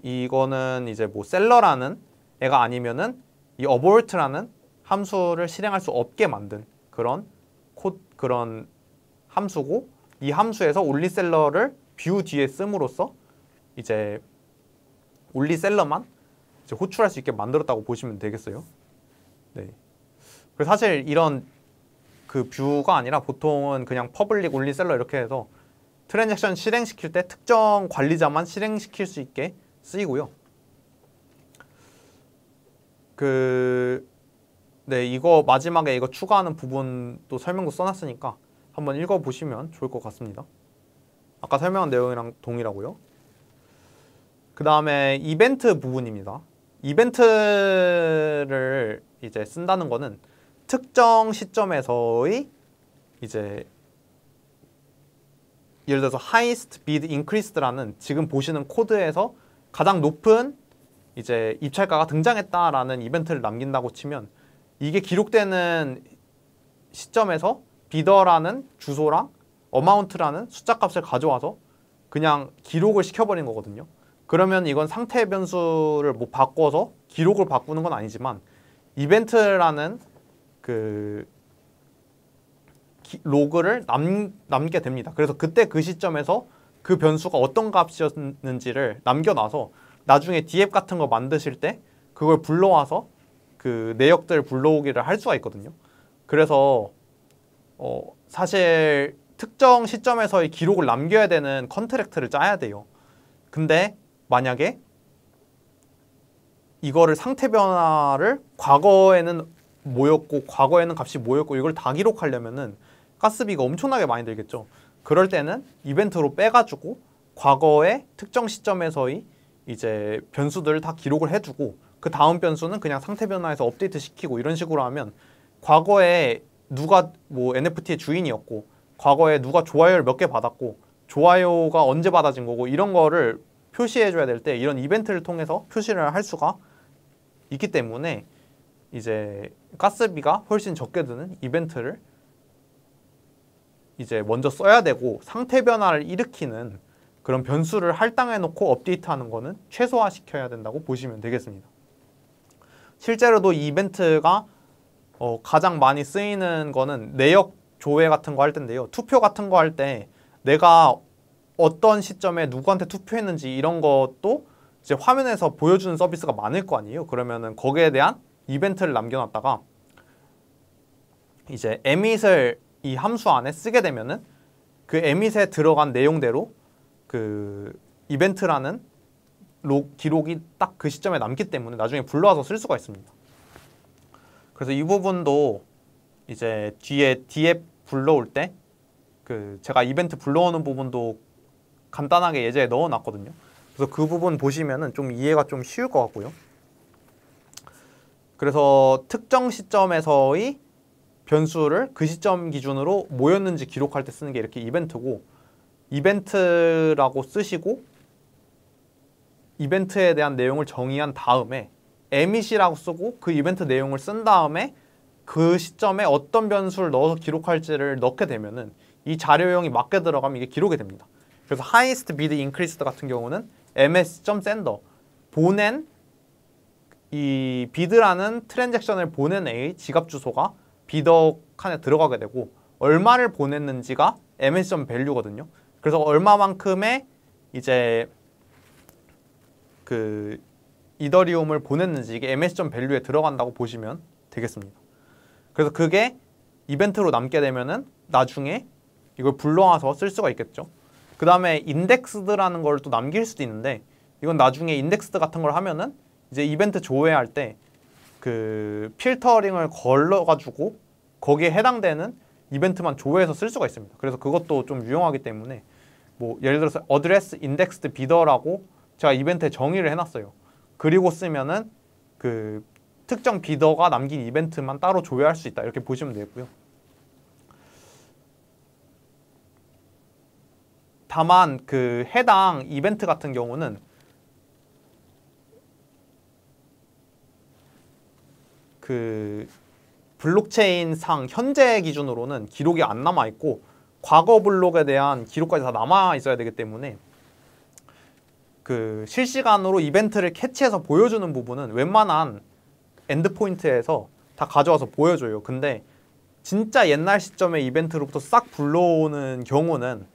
이거는 이제 뭐 셀러라는 애가 아니면은 이 abort라는 함수를 실행할 수 없게 만든 그런 함수고 이 함수에서 올리셀러를 뷰 뒤에 씀으로써 이제 올리셀러만 이제 호출할 수 있게 만들었다고 보시면 되겠어요. 네. 그래서 사실 이런 그 뷰가 아니라 보통은 그냥 퍼블릭 올리셀러 이렇게 해서 트랜잭션 실행시킬 때 특정 관리자만 실행시킬 수 있게 쓰이고요. 네, 이거 마지막에 이거 추가하는 부분도 설명도 써놨으니까 한번 읽어보시면 좋을 것 같습니다. 아까 설명한 내용이랑 동일하고요. 그 다음에 이벤트 부분입니다. 이벤트를 이제 쓴다는 거는 특정 시점에서의 이제 예를 들어서 highest bid increased라는 지금 보시는 코드에서 가장 높은 이제 입찰가가 등장했다라는 이벤트를 남긴다고 치면 이게 기록되는 시점에서 비더라는 주소랑 어마운트라는 숫자 값을 가져와서 그냥 기록을 시켜버린 거거든요. 그러면 이건 상태 변수를 뭐 바꿔서 기록을 바꾸는 건 아니지만 이벤트라는 그 로그를 남게 됩니다. 그래서 그때 그 시점에서 그 변수가 어떤 값이었는지를 남겨놔서 나중에 디앱 같은 거 만드실 때 그걸 불러와서 그 내역들 불러오기를 할 수가 있거든요. 그래서 사실 특정 시점에서의 기록을 남겨야 되는 컨트랙트를 짜야 돼요. 근데 만약에 이거를 상태 변화를 과거에는 뭐였고 과거에는 값이 뭐였고 이걸 다 기록하려면은 가스비가 엄청나게 많이 들겠죠. 그럴 때는 이벤트로 빼가지고 과거의 특정 시점에서의 이제 변수들을 다 기록을 해주고 그 다음 변수는 그냥 상태 변화해서 업데이트 시키고 이런 식으로 하면 과거에 누가 뭐 NFT의 주인이었고 과거에 누가 좋아요를 몇 개 받았고 좋아요가 언제 받아진 거고 이런 거를 표시해줘야 될 때 이런 이벤트를 통해서 표시를 할 수가 있기 때문에 이제 가스비가 훨씬 적게 드는 이벤트를 이제 먼저 써야 되고 상태 변화를 일으키는 그런 변수를 할당해 놓고 업데이트하는 거는 최소화 시켜야 된다고 보시면 되겠습니다. 실제로도 이 이벤트가 가장 많이 쓰이는 거는 내역 조회 같은 거 할 텐데요. 투표 같은 거 할 때 내가 어떤 시점에 누구한테 투표했는지 이런 것도 이제 화면에서 보여주는 서비스가 많을 거 아니에요. 그러면은 거기에 대한 이벤트를 남겨놨다가 이제 emit을 이 함수 안에 쓰게 되면은 그 emit에 들어간 내용대로 그 이벤트라는 기록이 딱 그 시점에 남기 때문에 나중에 불러와서 쓸 수가 있습니다. 그래서 이 부분도 이제 뒤에 디앱 불러올 때 그 제가 이벤트 불러오는 부분도 간단하게 예제에 넣어놨거든요. 그래서 그 부분 보시면은 좀 이해가 좀 쉬울 것 같고요. 그래서 특정 시점에서의 변수를 그 시점 기준으로 뭐였는지 기록할 때 쓰는 게 이렇게 이벤트고 이벤트라고 쓰시고 이벤트에 대한 내용을 정의한 다음에 emit이라고 쓰고 그 이벤트 내용을 쓴 다음에 그 시점에 어떤 변수를 넣어서 기록할지를 넣게 되면은 이 자료형이 맞게 들어가면 이게 기록이 됩니다. 그래서 highest bid increased 같은 경우는 ms.sender 보낸 이 bid라는 트랜잭션을 보낸 애의 지갑 주소가 비더 칸에 들어가게 되고 얼마를 보냈는지가 ms.value거든요. 그래서 얼마만큼의 이제 그 이더리움을 보냈는지 이게 ms.value에 들어간다고 보시면 되겠습니다. 그래서 그게 이벤트로 남게 되면은 나중에 이걸 불러와서 쓸 수가 있겠죠. 그 다음에 인덱스드라는 걸 또 남길 수도 있는데 이건 나중에 인덱스드 같은 걸 하면은 이제 이벤트 조회할 때 그 필터링을 걸러가지고 거기에 해당되는 이벤트만 조회해서 쓸 수가 있습니다. 그래서 그것도 좀 유용하기 때문에 뭐 예를 들어서 address indexed bidder라고 제가 이벤트에 정의를 해놨어요. 그리고 쓰면은 그 특정 비더가 남긴 이벤트만 따로 조회할 수 있다 이렇게 보시면 되고요. 다만 그 해당 이벤트 같은 경우는 그 블록체인상 현재 기준으로는 기록이 안 남아 있고 과거 블록에 대한 기록까지 다 남아 있어야 되기 때문에 그 실시간으로 이벤트를 캐치해서 보여주는 부분은 웬만한 엔드포인트에서 다 가져와서 보여줘요. 근데 진짜 옛날 시점의 이벤트로부터 싹 불러오는 경우는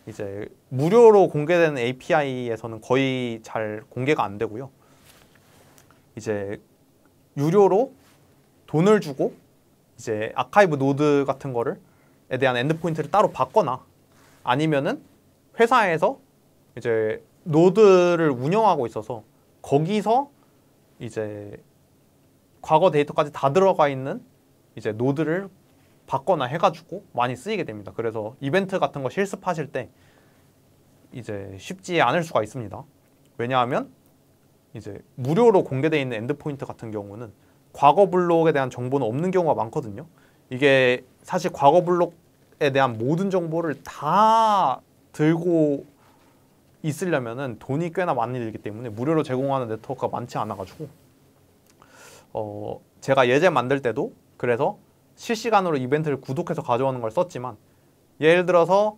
이제 무료로 공개되는 API에서는 거의 잘 공개가 안 되고요. 이제 유료로 돈을 주고 이제 아카이브 노드 같은 거를 에 대한 엔드포인트를 따로 받거나 아니면은 회사에서 이제 노드를 운영하고 있어서 거기서 이제 과거 데이터까지 다 들어가 있는 이제 노드를 받거나 해가지고 많이 쓰이게 됩니다. 그래서 이벤트 같은 거 실습하실 때 이제 쉽지 않을 수가 있습니다. 왜냐하면 이제 무료로 공개되어 있는 엔드포인트 같은 경우는 과거 블록에 대한 정보는 없는 경우가 많거든요. 이게 사실 과거 블록에 대한 모든 정보를 다 들고 있으려면은 돈이 꽤나 많이 들기 때문에 무료로 제공하는 네트워크가 많지 않아가지고 제가 예제 만들 때도 그래서 실시간으로 이벤트를 구독해서 가져오는 걸 썼지만 예를 들어서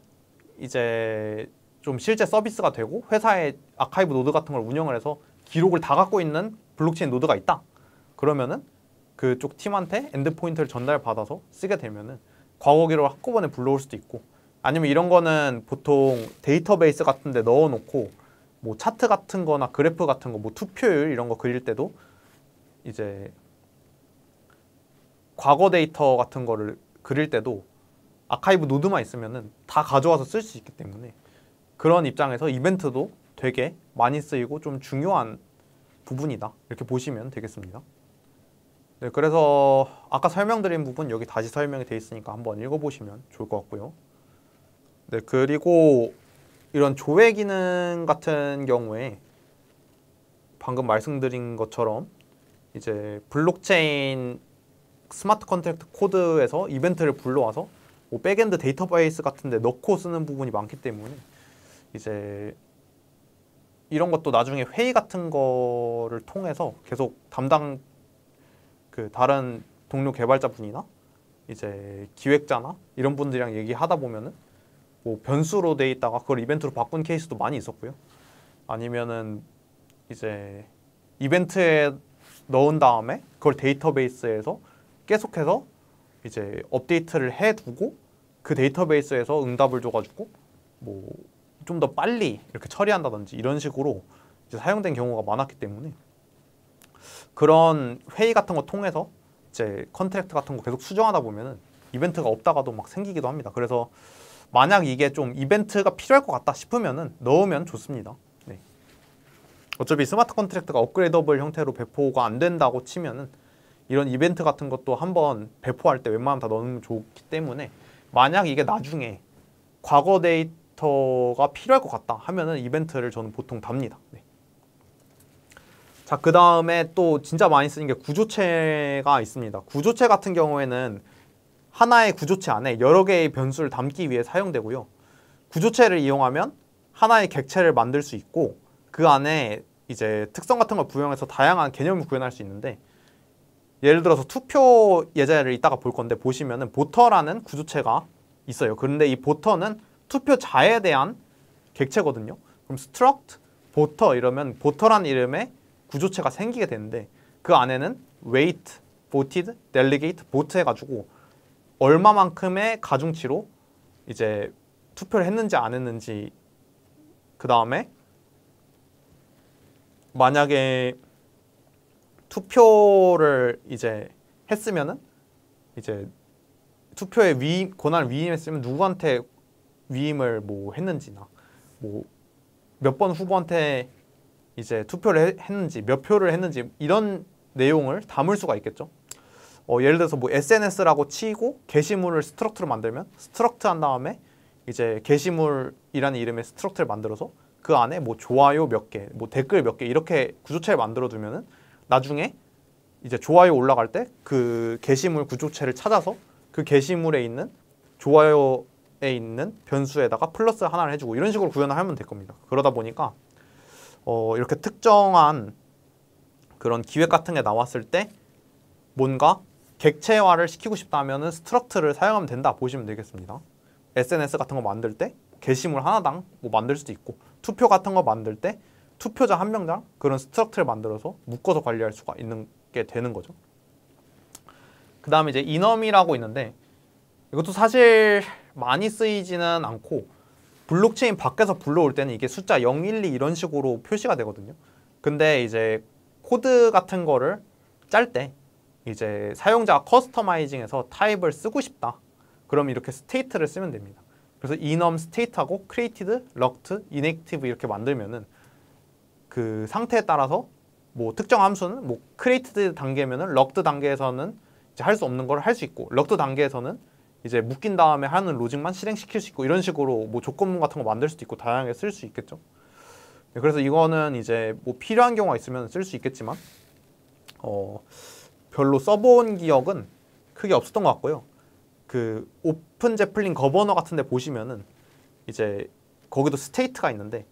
이제 좀 실제 서비스가 되고 회사에 아카이브 노드 같은 걸 운영을 해서 기록을 다 갖고 있는 블록체인 노드가 있다. 그러면은 그쪽 팀한테 엔드포인트를 전달받아서 쓰게 되면은 과거 기록을 한꺼번에 불러올 수도 있고 아니면 이런 거는 보통 데이터베이스 같은 데 넣어놓고 뭐 차트 같은 거나 그래프 같은 거 뭐 투표율 이런 거 그릴 때도 이제 과거 데이터 같은 거를 그릴 때도 아카이브 노드만 있으면은 다 가져와서 쓸 수 있기 때문에 그런 입장에서 이벤트도 되게 많이 쓰이고 좀 중요한 부분이다. 이렇게 보시면 되겠습니다. 네, 그래서 아까 설명드린 부분 여기 다시 설명이 되어 있으니까 한번 읽어보시면 좋을 것 같고요. 네, 그리고 이런 조회 기능 같은 경우에 방금 말씀드린 것처럼 이제 블록체인 스마트 컨트랙트 코드에서 이벤트를 불러와서 뭐 백엔드 데이터베이스 같은 데 넣고 쓰는 부분이 많기 때문에 이제 이런 것도 나중에 회의 같은 거를 통해서 계속 담당 그 다른 동료 개발자분이나 이제 기획자나 이런 분들이랑 얘기하다 보면은 뭐 변수로 돼 있다가 그걸 이벤트로 바꾼 케이스도 많이 있었고요. 아니면은 이제 이벤트에 넣은 다음에 그걸 데이터베이스에서 계속해서 이제 업데이트를 해두고 그 데이터베이스에서 응답을 줘가지고 뭐 좀 더 빨리 이렇게 처리한다든지 이런 식으로 이제 사용된 경우가 많았기 때문에 그런 회의 같은 거 통해서 이제 컨트랙트 같은 거 계속 수정하다 보면은 이벤트가 없다가도 막 생기기도 합니다. 그래서 만약 이게 좀 이벤트가 필요할 것 같다 싶으면은 넣으면 좋습니다. 네. 어차피 스마트 컨트랙트가 업그레이더블 형태로 배포가 안 된다고 치면은 이런 이벤트 같은 것도 한번 배포할 때 웬만하면 다 넣으면 좋기 때문에 만약 이게 나중에 과거 데이터가 필요할 것 같다 하면은 이벤트를 저는 보통 답니다. 네. 자, 그 다음에 또 진짜 많이 쓰는 게 구조체가 있습니다. 구조체 같은 경우에는 하나의 구조체 안에 여러 개의 변수를 담기 위해 사용되고요. 구조체를 이용하면 하나의 객체를 만들 수 있고 그 안에 이제 특성 같은 걸 부여해서 다양한 개념을 구현할 수 있는데 예를 들어서 투표 예제를 이따가 볼 건데 보시면은 보터라는 구조체가 있어요. 그런데 이 보터는 투표자에 대한 객체거든요. 그럼 struct 보터 이러면 보터라는 이름의 구조체가 생기게 되는데 그 안에는 weight, voted, delegate, vote 해가지고 얼마만큼의 가중치로 이제 투표를 했는지 안 했는지 그 다음에 만약에 투표를 이제 했으면은 이제 투표에 권한을 위임했으면 누구한테 위임을 뭐 했는지나 뭐 몇 번 후보한테 이제 투표를 했는지 몇 표를 했는지 이런 내용을 담을 수가 있겠죠. 예를 들어서 뭐 SNS라고 치고 게시물을 스트럭트로 만들면 스트럭트 한 다음에 이제 게시물이라는 이름의 스트럭트를 만들어서 그 안에 뭐 좋아요 몇 개, 뭐 댓글 몇 개 이렇게 구조체를 만들어 두면은 나중에 이제 좋아요 올라갈 때 그 게시물 구조체를 찾아서 그 게시물에 있는 좋아요에 있는 변수에다가 플러스 하나를 해주고 이런 식으로 구현을 하면 될 겁니다. 그러다 보니까 이렇게 특정한 그런 기획 같은 게 나왔을 때 뭔가 객체화를 시키고 싶다면은 스트럭트를 사용하면 된다 보시면 되겠습니다. SNS 같은 거 만들 때 게시물 하나당 뭐 만들 수도 있고 투표 같은 거 만들 때 투표자 한 명당 그런 스트럭트를 만들어서 묶어서 관리할 수가 있는 게 되는 거죠. 그 다음에 이제 이넘이라고 있는데 이것도 사실 많이 쓰이지는 않고 블록체인 밖에서 불러올 때는 이게 숫자 0, 1, 2 이런 식으로 표시가 되거든요. 근데 이제 코드 같은 거를 짤 때 이제 사용자가 커스터마이징해서 타입을 쓰고 싶다. 그럼 이렇게 스테이트를 쓰면 됩니다. 그래서 enum state하고 created, locked, inactive 이렇게 만들면은 그 상태에 따라서 뭐 특정 함수는 뭐 created 단계면은 locked 단계에서는 이제 할 수 없는 걸 할 수 있고 locked 단계에서는 이제 묶인 다음에 하는 로직만 실행시킬 수 있고 이런 식으로 뭐 조건문 같은 거 만들 수도 있고 다양하게 쓸 수 있겠죠. 그래서 이거는 이제 뭐 필요한 경우가 있으면 쓸 수 있겠지만 별로 써본 기억은 크게 없었던 것 같고요. 그 오픈 제플린 거버너 같은 데 보시면은 이제 거기도 스테이트가 있는데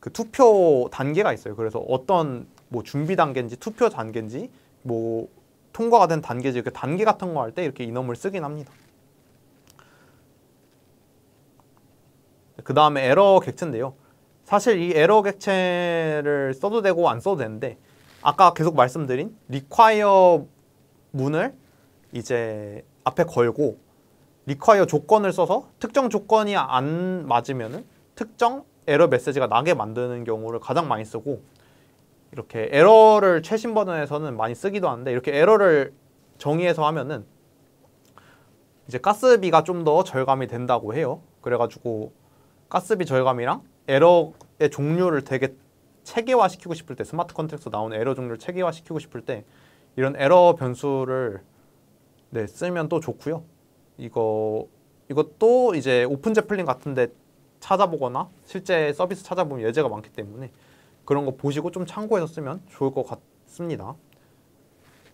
그 투표 단계가 있어요. 그래서 어떤 뭐 준비 단계인지 투표 단계인지 뭐 통과가 된 단계인지 이렇게 단계 같은 거 할 때 이렇게 이넘을 쓰긴 합니다. 그 다음에 에러 객체인데요. 사실 이 에러 객체를 써도 되고 안 써도 되는데 아까 계속 말씀드린 require 문을 이제 앞에 걸고 require 조건을 써서 특정 조건이 안 맞으면은 특정 에러 메시지가 나게 만드는 경우를 가장 많이 쓰고 이렇게 에러를 최신 버전에서는 많이 쓰기도 하는데 이렇게 에러를 정의해서 하면은 이제 가스비가 좀 더 절감이 된다고 해요. 그래가지고 가스비 절감이랑 에러의 종류를 되게 체계화시키고 싶을 때 스마트 컨트랙트에서 나오는 에러 종류를 체계화시키고 싶을 때 이런 에러 변수를 쓰면 또 좋고요. 이것도 이제 오픈 제플린 같은데 찾아보거나 실제 서비스 찾아보면 예제가 많기 때문에 그런 거 보시고 좀 참고해서 쓰면 좋을 것 같습니다.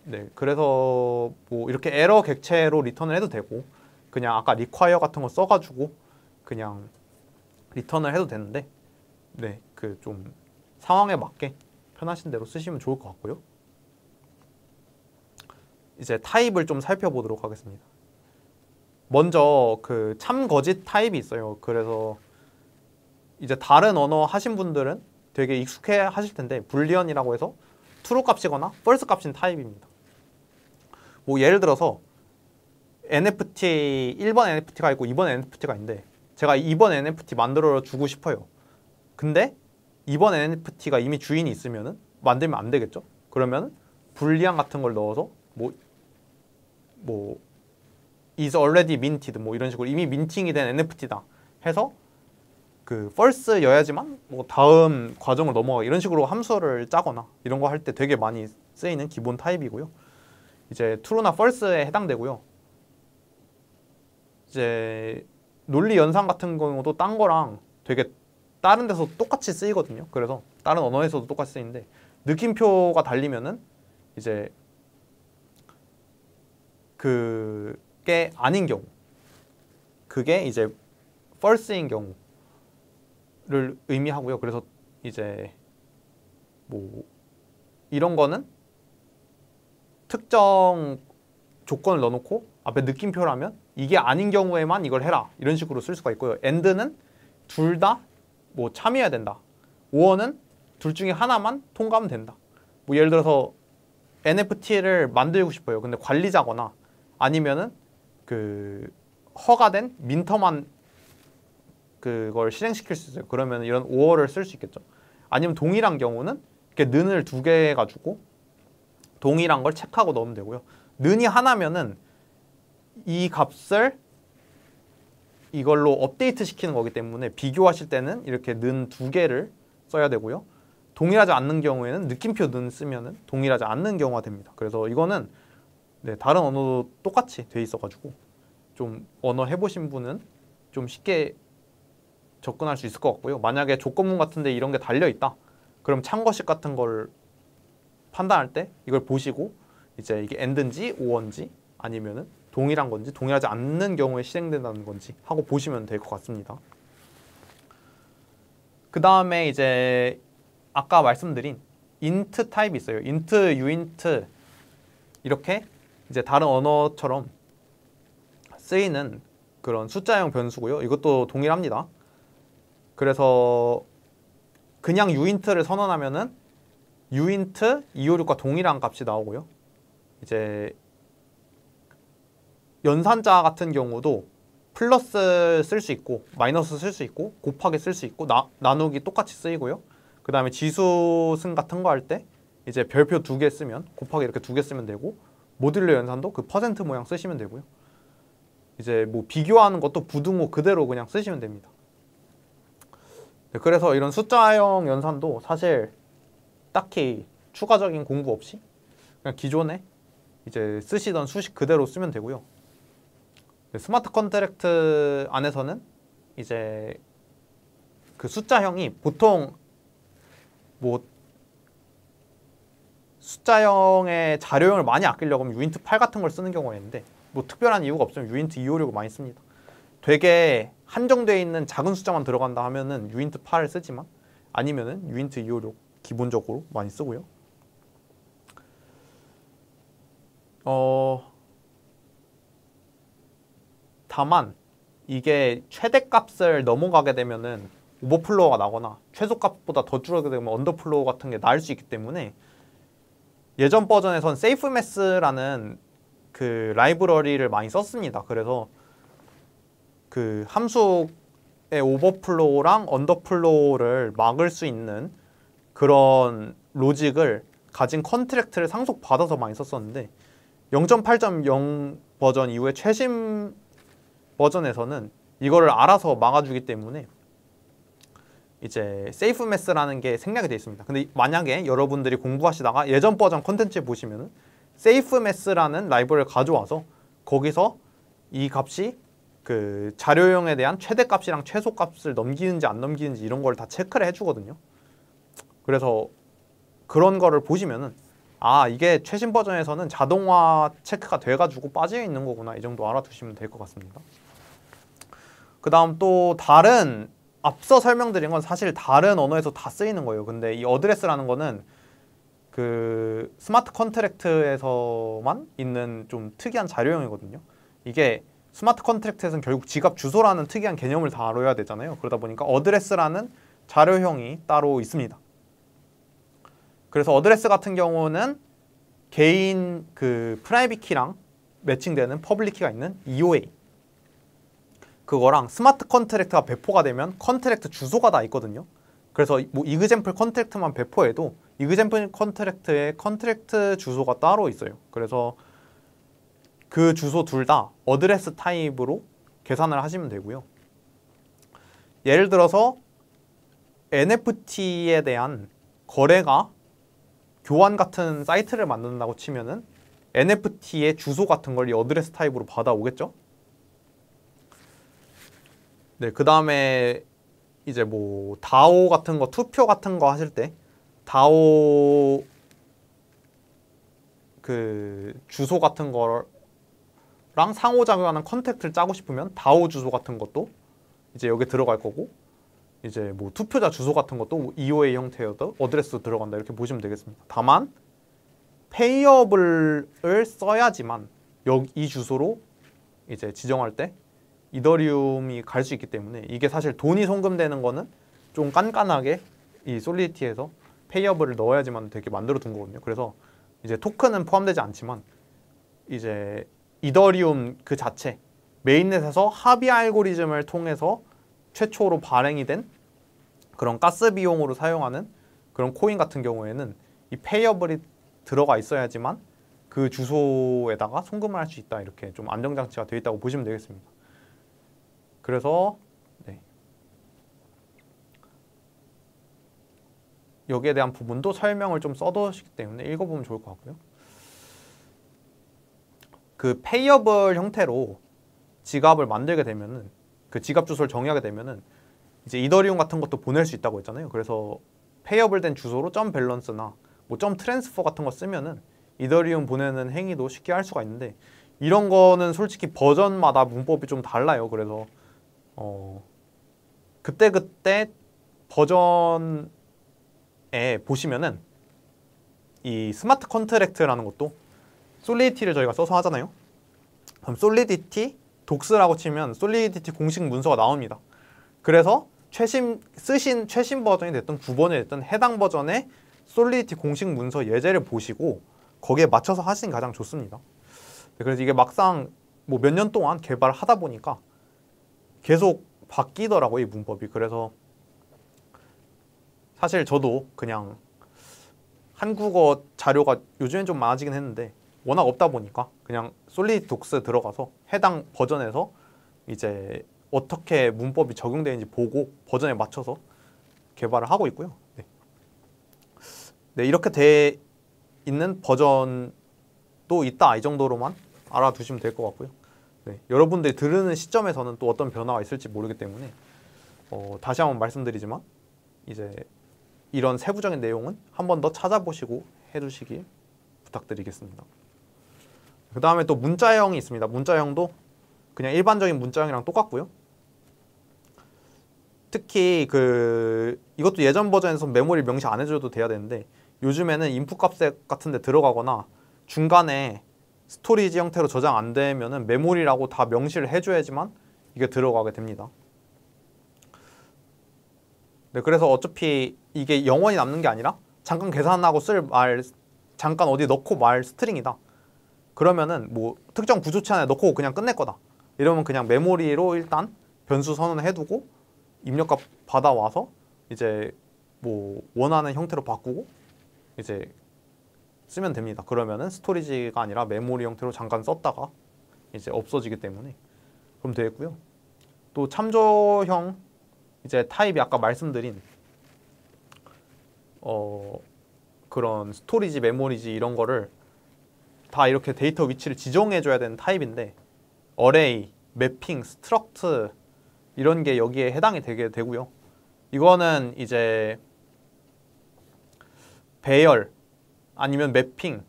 네, 그래서 뭐 이렇게 에러 객체로 리턴을 해도 되고 그냥 아까 require 같은 거 써가지고 그냥 리턴을 해도 되는데 네, 그 좀 상황에 맞게 편하신 대로 쓰시면 좋을 것 같고요. 이제 타입을 좀 살펴보도록 하겠습니다. 먼저 그 참거짓 타입이 있어요. 그래서 이제 다른 언어 하신 분들은 되게 익숙해 하실 텐데 불리언이라고 해서 true 값이거나 false 값인 타입입니다. 뭐 예를 들어서 NFT 1번 NFT가 있고 2번 NFT가 있는데 제가 2번 NFT 만들어 주고 싶어요. 근데 2번 NFT가 이미 주인이 있으면은 만들면 안 되겠죠? 그러면 불리안 같은 걸 넣어서 뭐 is already minted 뭐 이런 식으로 이미 민팅이 된 NFT다 해서 그 false여야지만 뭐 다음 과정을 넘어가 이런 식으로 함수를 짜거나 이런 거 할 때 되게 많이 쓰이는 기본 타입이고요. 이제 true나 false에 해당되고요. 이제 논리 연산 같은 경우도 딴 거랑 되게 다른 데서 똑같이 쓰이거든요. 그래서 다른 언어에서도 똑같이 쓰이는데 느낌표가 달리면은 이제 그게 아닌 경우 그게 이제 false인 경우를 의미하고요. 그래서 이제 뭐 이런 거는 특정 조건을 넣어놓고 앞에 느낌표라면 이게 아닌 경우에만 이걸 해라 이런 식으로 쓸 수가 있고요. and는 둘 다 뭐 참여해야 된다. or는 둘 중에 하나만 통과하면 된다. 뭐 예를 들어서 NFT를 만들고 싶어요. 근데 관리자거나 아니면은 그 허가된 민터만 그걸 실행시킬 수 있어요. 그러면 이런 or를 쓸 수 있겠죠. 아니면 동일한 경우는 이렇게 는을 두 개 해가지고 동일한 걸 체크하고 넣으면 되고요. 는이 하나면은 이 값을 이걸로 업데이트 시키는 거기 때문에 비교하실 때는 이렇게 는 두 개를 써야 되고요. 동일하지 않는 경우에는 느낌표 는 쓰면은 동일하지 않는 경우가 됩니다. 그래서 이거는 다른 언어도 똑같이 돼 있어가지고 좀 언어 해보신 분은 좀 쉽게 접근할 수 있을 것 같고요. 만약에 조건문 같은데 이런 게 달려있다. 그럼 참거식 같은 걸 판단할 때 이걸 보시고 이제 이게 and인지 or인지 아니면은 동일한 건지 동일하지 않는 경우에 실행된다는 건지 하고 보시면 될 것 같습니다. 그 다음에 이제 아까 말씀드린 int 타입이 있어요. int, uint 이렇게 이제 다른 언어처럼 쓰이는 그런 숫자형 변수고요. 이것도 동일합니다. 그래서 그냥 uint를 선언하면은 uint 256과 동일한 값이 나오고요. 이제 연산자 같은 경우도 플러스 쓸 수 있고 마이너스 쓸 수 있고 곱하기 쓸 수 있고 나누기 똑같이 쓰이고요. 그 다음에 지수승 같은 거 할 때 이제 별표 2개 쓰면 곱하기 이렇게 2개 쓰면 되고 모듈러 연산도 그 퍼센트 모양 쓰시면 되고요. 이제 뭐 비교하는 것도 부등호 그대로 그냥 쓰시면 됩니다. 네, 그래서 이런 숫자형 연산도 사실 딱히 추가적인 공부 없이 그냥 기존에 이제 쓰시던 수식 그대로 쓰면 되고요. 네, 스마트 컨트랙트 안에서는 이제 그 숫자형이 보통 뭐 숫자형의 자료형을 많이 아끼려고 하면 유인트 8 같은 걸 쓰는 경우가 있는데 뭐 특별한 이유가 없으면 유인트 256을 많이 씁니다. 되게 한정되어 있는 작은 숫자만 들어간다 하면은 유인트 8을 쓰지만 아니면은 유인트 256 기본적으로 많이 쓰고요. 다만 이게 최대값을 넘어가게 되면은 오버플로우가 나거나 최소값보다 더 줄어들게 되면 언더플로우 같은 게 나올 수 있기 때문에 예전 버전에선 세이프매스라는 그 라이브러리를 많이 썼습니다. 그래서 그 함수의 오버플로우랑 언더플로우를 막을 수 있는 그런 로직을 가진 컨트랙트를 상속받아서 많이 썼었는데 0.8.0 버전 이후에 최신 버전에서는 이거를 알아서 막아주기 때문에 이제 세이프매스라는 게 생략이 되어 있습니다. 근데 만약에 여러분들이 공부하시다가 예전 버전 컨텐츠에 보시면은 세이프매스라는 라이브러리를 가져와서 거기서 이 값이 그 자료형에 대한 최대값이랑 최소값을 넘기는지 안 넘기는지 이런 걸 다 체크를 해주거든요. 그래서 그런 거를 보시면은 아 이게 최신 버전에서는 자동화 체크가 돼가지고 빠져 있는 거구나 이 정도 알아두시면 될 것 같습니다. 그 다음 또 다른 앞서 설명드린 건 사실 다른 언어에서 다 쓰이는 거예요. 근데 이 어드레스라는 거는 그 스마트 컨트랙트에서만 있는 좀 특이한 자료형이거든요. 이게 스마트 컨트랙트에서는 결국 지갑 주소라는 특이한 개념을 다뤄야 되잖아요. 그러다 보니까 어드레스라는 자료형이 따로 있습니다. 그래서 어드레스 같은 경우는 개인 그 프라이빗 키랑 매칭되는 퍼블릭 키가 있는 EOA 그거랑 스마트 컨트랙트가 배포가 되면 컨트랙트 주소가 다 있거든요. 그래서 뭐 이그젠플 컨트랙트만 배포해도 이그젠플 컨트랙트의 컨트랙트 주소가 따로 있어요. 그래서 그 주소 둘 다 어드레스 타입으로 계산을 하시면 되고요. 예를 들어서 NFT에 대한 거래가 교환 같은 사이트를 만든다고 치면은 NFT의 주소 같은 걸 이 어드레스 타입으로 받아오겠죠? 네, 그 다음에 이제 뭐 다오 같은 거, 투표 같은 거 하실 때 다오 그 주소 같은 거랑 상호작용하는 컨택트를 짜고 싶으면 다오 주소 같은 것도 이제 여기 들어갈 거고 이제 뭐 투표자 주소 같은 것도 EOA 형태여도 어드레스도 들어간다 이렇게 보시면 되겠습니다. 다만 페이어블을 써야지만 이 주소로 이제 지정할 때 이더리움이 갈 수 있기 때문에 이게 사실 돈이 송금되는 거는 좀 깐깐하게 이 솔리디티에서 페이어블을 넣어야지만 되게 만들어 둔 거거든요. 그래서 이제 토큰은 포함되지 않지만 이제 이더리움 그 자체 메인넷에서 합의 알고리즘을 통해서 최초로 발행이 된 그런 가스 비용으로 사용하는 그런 코인 같은 경우에는 이 페이어블이 들어가 있어야지만 그 주소에다가 송금을 할 수 있다 이렇게 좀 안정장치가 되어 있다고 보시면 되겠습니다. 그래서 네. 여기에 대한 부분도 설명을 좀 써두시기 때문에 읽어보면 좋을 것 같고요. 그 페이어블 형태로 지갑을 만들게 되면은 그 지갑 주소를 정의하게 되면은 이제 이더리움 같은 것도 보낼 수 있다고 했잖아요. 그래서 페이어블 된 주소로 점 밸런스나 뭐 점 트랜스퍼 같은 거 쓰면은 이더리움 보내는 행위도 쉽게 할 수가 있는데 이런 거는 솔직히 버전마다 문법이 좀 달라요. 그래서 그때그때 버전에 보시면은 이 스마트 컨트랙트라는 것도 솔리디티를 저희가 써서 하잖아요. 그럼 솔리디티 독스라고 치면 솔리디티 공식 문서가 나옵니다. 그래서 쓰신 최신 버전이 됐든 9번이 됐든 해당 버전의 솔리디티 공식 문서 예제를 보시고 거기에 맞춰서 하시는 게 가장 좋습니다. 그래서 이게 막상 뭐 몇 년 동안 개발을 하다 보니까 계속 바뀌더라고요, 이 문법이. 그래서 사실 저도 그냥 한국어 자료가 요즘엔 좀 많아지긴 했는데 워낙 없다 보니까 그냥 솔리드 독스 들어가서 해당 버전에서 이제 어떻게 문법이 적용되는지 보고 버전에 맞춰서 개발을 하고 있고요. 네, 네 이렇게 돼 있는 버전도 있다, 이 정도로만 알아두시면 될 것 같고요. 네, 여러분들이 들으는 시점에서는 또 어떤 변화가 있을지 모르기 때문에 다시 한번 말씀드리지만 이제 이런 세부적인 내용은 한 번 더 찾아보시고 해주시길 부탁드리겠습니다. 그 다음에 또 문자형이 있습니다. 문자형도 그냥 일반적인 문자형이랑 똑같고요. 특히 이것도 예전 버전에서 메모리 명시 안 해줘도 돼야 되는데 요즘에는 인풋 값 같은 데 들어가거나 중간에 스토리지 형태로 저장 안 되면은 메모리라고 다 명시를 해줘야지만 이게 들어가게 됩니다. 네, 그래서 어차피 이게 영원히 남는 게 아니라 잠깐 계산하고 쓸 말, 잠깐 어디 넣고 말 스트링이다. 그러면은 뭐 특정 구조체 안에 넣고 그냥 끝낼 거다. 이러면 그냥 메모리로 일단 변수 선언을 해두고 입력값 받아와서 이제 뭐 원하는 형태로 바꾸고 이제 쓰면 됩니다. 그러면은 스토리지가 아니라 메모리 형태로 잠깐 썼다가 이제 없어지기 때문에 그럼 되겠고요. 또 참조형 이제 타입이 아까 말씀드린 그런 스토리지, 메모리지 이런 거를 다 이렇게 데이터 위치를 지정해줘야 되는 타입인데 어레이, 매핑, 스트럭트 이런 게 여기에 해당이 되게 되고요. 이거는 이제 배열 아니면 매핑,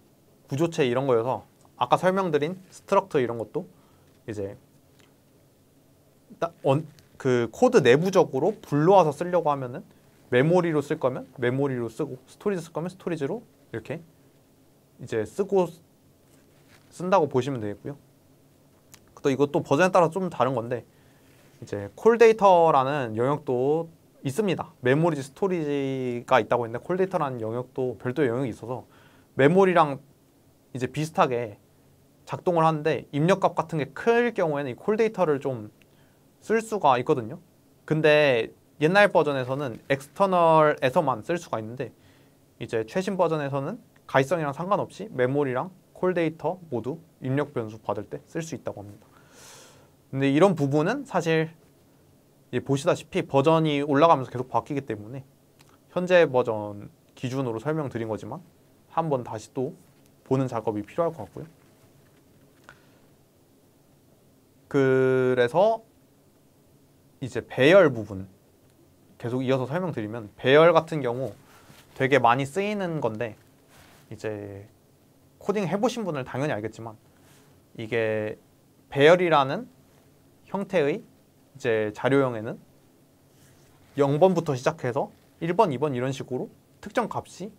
구조체 이런 거여서 아까 설명드린 스트럭트 이런 것도 이제 그 코드 내부적으로 불러와서 쓰려고 하면은 메모리로 쓸 거면 메모리로 쓰고 스토리지 쓸 거면 스토리지로 이렇게 이제 쓴다고 보시면 되겠고요. 또 이것도 버전에 따라 좀 다른 건데 이제 콜 데이터라는 영역도 있습니다. 메모리지, 스토리지가 있다고 했는데 콜 데이터라는 영역도 별도의 영역이 있어서 메모리랑 이제 비슷하게 작동을 하는데 입력값 같은 게 클 경우에는 이 콜 데이터를 좀 쓸 수가 있거든요. 근데 옛날 버전에서는 엑스터널에서만 쓸 수가 있는데 이제 최신 버전에서는 가이성이랑 상관없이 메모리랑 콜 데이터 모두 입력 변수 받을 때 쓸 수 있다고 합니다. 근데 이런 부분은 사실 보시다시피 버전이 올라가면서 계속 바뀌기 때문에 현재 버전 기준으로 설명드린 거지만 한번 다시 또 보는 작업이 필요할 것 같고요. 그래서 이제 배열 부분 계속 이어서 설명드리면 배열 같은 경우 되게 많이 쓰이는 건데 이제 코딩 해보신 분은 당연히 알겠지만 이게 배열이라는 형태의 이제 자료형에는 0번부터 시작해서 1번, 2번 이런 식으로 특정 값이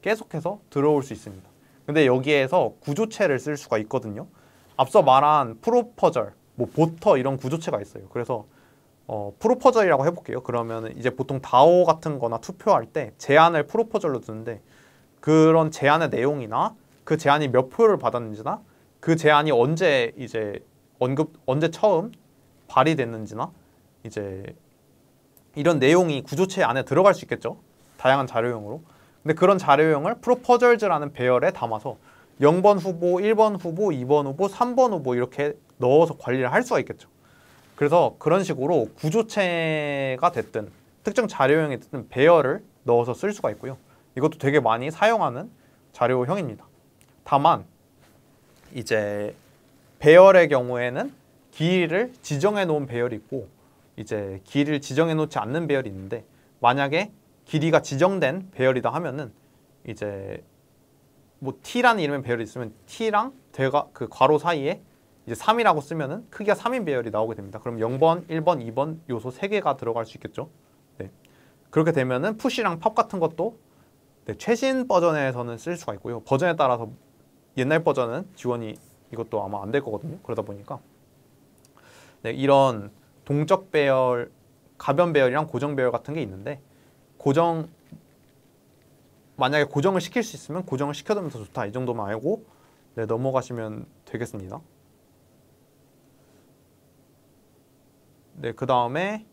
계속해서 들어올 수 있습니다. 근데 여기에서 구조체를 쓸 수가 있거든요. 앞서 말한 프로퍼절, 뭐 보터 이런 구조체가 있어요. 그래서 프로퍼절이라고 해볼게요. 그러면 이제 보통 다오 같은 거나 투표할 때 제안을 프로퍼절로 두는데 그런 제안의 내용이나 그 제안이 몇 표를 받았는지나 그 제안이 언제 이제 언제 처음 발의됐는지나 이제 이런 내용이 구조체 안에 들어갈 수 있겠죠. 다양한 자료형으로. 근데 그런 자료형을 프로퍼절즈라는 배열에 담아서 0번 후보, 1번 후보, 2번 후보, 3번 후보 이렇게 넣어서 관리를 할 수가 있겠죠. 그래서 그런 식으로 구조체가 됐든 특정 자료형이 됐든 배열을 넣어서 쓸 수가 있고요. 이것도 되게 많이 사용하는 자료형입니다. 다만 이제 배열의 경우에는 길이를 지정해 놓은 배열이 있고 이제 길이를 지정해 놓지 않는 배열이 있는데 만약에 길이가 지정된 배열이다 하면은 이제 뭐 t라는 이름의 배열이 있으면 t랑 그 괄호 사이에 이제 3이라고 쓰면은 크기가 3인 배열이 나오게 됩니다. 그럼 0번, 1번, 2번 요소 3개가 들어갈 수 있겠죠. 네. 그렇게 되면은 푸시랑 팝 같은 것도 최신 버전에서는 쓸 수가 있고요. 버전에 따라서 옛날 버전은 지원이 이것도 아마 안 될 거거든요. 그러다 보니까 이런 동적 배열, 가변 배열이랑 고정 배열 같은 게 있는데 만약에 고정을 시킬 수 있으면 고정을 시켜두면 더 좋다. 이 정도만 알고 넘어가시면 되겠습니다. 네, 그 다음에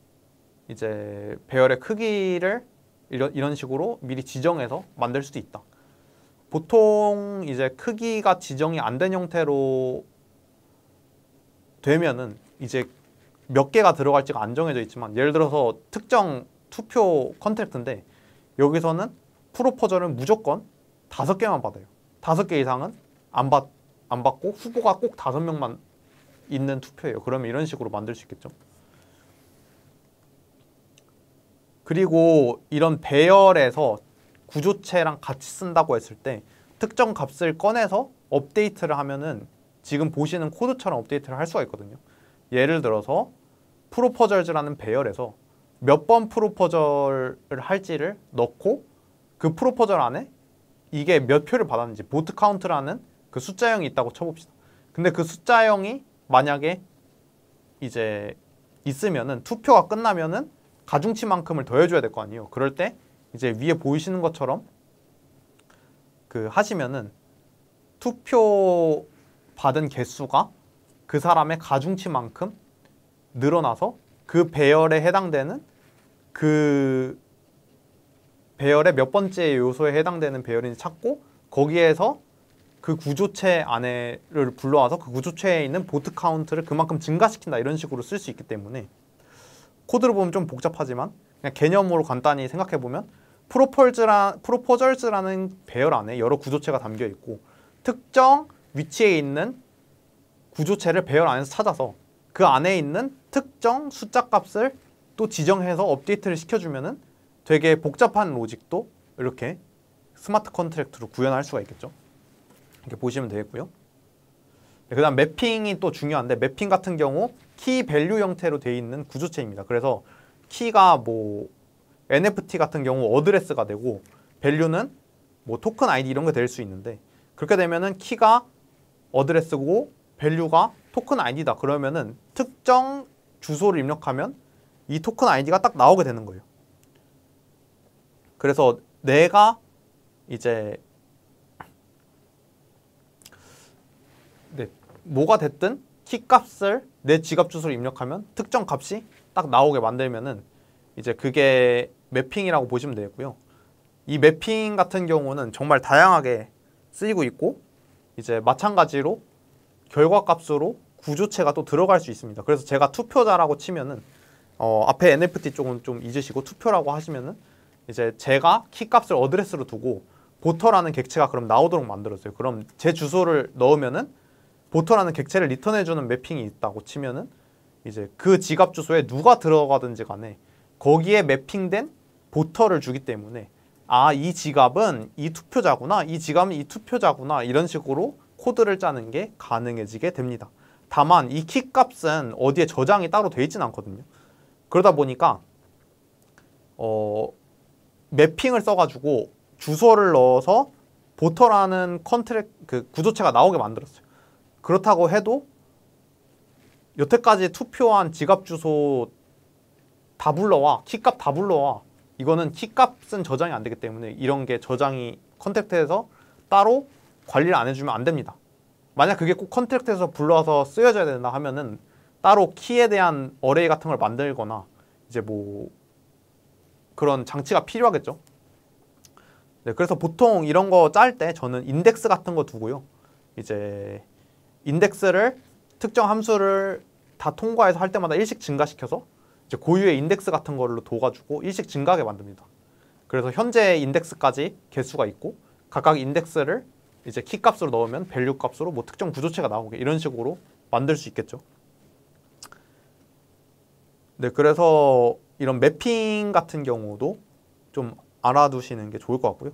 이제 배열의 크기를 이런 식으로 미리 지정해서 만들 수도 있다. 보통 이제 크기가 지정이 안 된 형태로 되면은 이제 몇 개가 들어갈지가 안 정해져 있지만, 예를 들어서 특정 투표 컨택트인데 여기서는 프로포저는 무조건 5개만 받아요. 5개 이상은 안 받고 후보가 꼭 5명만 있는 투표예요. 그러면 이런 식으로 만들 수 있겠죠. 그리고 이런 배열에서 구조체랑 같이 쓴다고 했을 때 특정 값을 꺼내서 업데이트를 하면은 지금 보시는 코드처럼 업데이트를 할 수가 있거든요. 예를 들어서 프로포절즈라는 배열에서 몇 번 프로포절을 할지를 넣고 그 프로포절 안에 이게 몇 표를 받았는지 보트 카운트라는 그 숫자형이 있다고 쳐봅시다. 근데 그 숫자형이 만약에 이제 있으면은 투표가 끝나면은 가중치만큼을 더해줘야 될 거 아니에요. 그럴 때 이제 위에 보이시는 것처럼 그 하시면은 투표 받은 개수가 그 사람의 가중치만큼 늘어나서 그 배열에 해당되는 그 배열의 몇 번째 요소에 해당되는 배열인지 찾고 거기에서 그 구조체 안에를 불러와서 그 구조체에 있는 보트 카운트를 그만큼 증가시킨다, 이런 식으로 쓸 수 있기 때문에 코드를 보면 좀 복잡하지만 그냥 개념으로 간단히 생각해 보면 프로포절즈라는 배열 안에 여러 구조체가 담겨 있고 특정 위치에 있는 구조체를 배열 안에서 찾아서 그 안에 있는 특정 숫자 값을 또 지정해서 업데이트를 시켜주면은 되게 복잡한 로직도 이렇게 스마트 컨트랙트로 구현할 수가 있겠죠. 이렇게 보시면 되겠고요. 그 다음 매핑이 또 중요한데, 매핑 같은 경우 키 밸류 형태로 되어 있는 구조체입니다. 그래서 키가 뭐 NFT 같은 경우 어드레스가 되고 밸류는 뭐 토큰 아이디 이런 게 될 수 있는데, 그렇게 되면은 키가 어드레스고 밸류가 토큰 아이디다 그러면은 특정 주소를 입력하면 이 토큰 아이디가 딱 나오게 되는 거예요. 그래서 내가 이제 뭐가 됐든 키 값을 내 지갑 주소를 입력하면 특정 값이 딱 나오게 만들면은 이제 그게 매핑이라고 보시면 되겠고요. 이 매핑 같은 경우는 정말 다양하게 쓰이고 있고 이제 마찬가지로 결과 값으로 구조체가 또 들어갈 수 있습니다. 그래서 제가 투표자라고 치면은 앞에 NFT 쪽은 좀 잊으시고 투표라고 하시면은 이제 제가 키 값을 어드레스로 두고 보터라는 객체가 그럼 나오도록 만들었어요. 그럼 제 주소를 넣으면은 보터라는 객체를 리턴해주는 매핑이 있다고 치면은 이제 그 지갑 주소에 누가 들어가든지 간에 거기에 매핑된 보터를 주기 때문에 아, 이 지갑은 이 투표자구나, 이 지갑은 이 투표자구나, 이런 식으로 코드를 짜는 게 가능해지게 됩니다. 다만 이 키 값은 어디에 저장이 따로 돼 있지는 않거든요. 그러다 보니까 매핑을 써가지고 주소를 넣어서 보터라는 그 구조체가 나오게 만들었어요. 그렇다고 해도 여태까지 투표한 지갑 주소 다 불러와, 키값 다 불러와, 이거는 키값은 저장이 안 되기 때문에 이런 게 저장이 컨택트에서 따로 관리를 안 해주면 안 됩니다. 만약 그게 꼭 컨택트에서 불러와서 쓰여져야 된다 하면은 따로 키에 대한 어레이 같은 걸 만들거나 이제 뭐 그런 장치가 필요하겠죠. 네, 그래서 보통 이런 거 짤 때 저는 인덱스 같은 거 두고요. 이제 인덱스를 특정 함수를 다 통과해서 할 때마다 일씩 증가시켜서 이제 고유의 인덱스 같은 걸로 둬가지고 일씩 증가하게 만듭니다. 그래서 현재 인덱스까지 개수가 있고 각각 인덱스를 이제 키 값으로 넣으면 밸류 값으로 뭐 특정 구조체가 나오게 이런 식으로 만들 수 있겠죠. 네, 그래서 이런 매핑 같은 경우도 좀 알아두시는 게 좋을 것 같고요.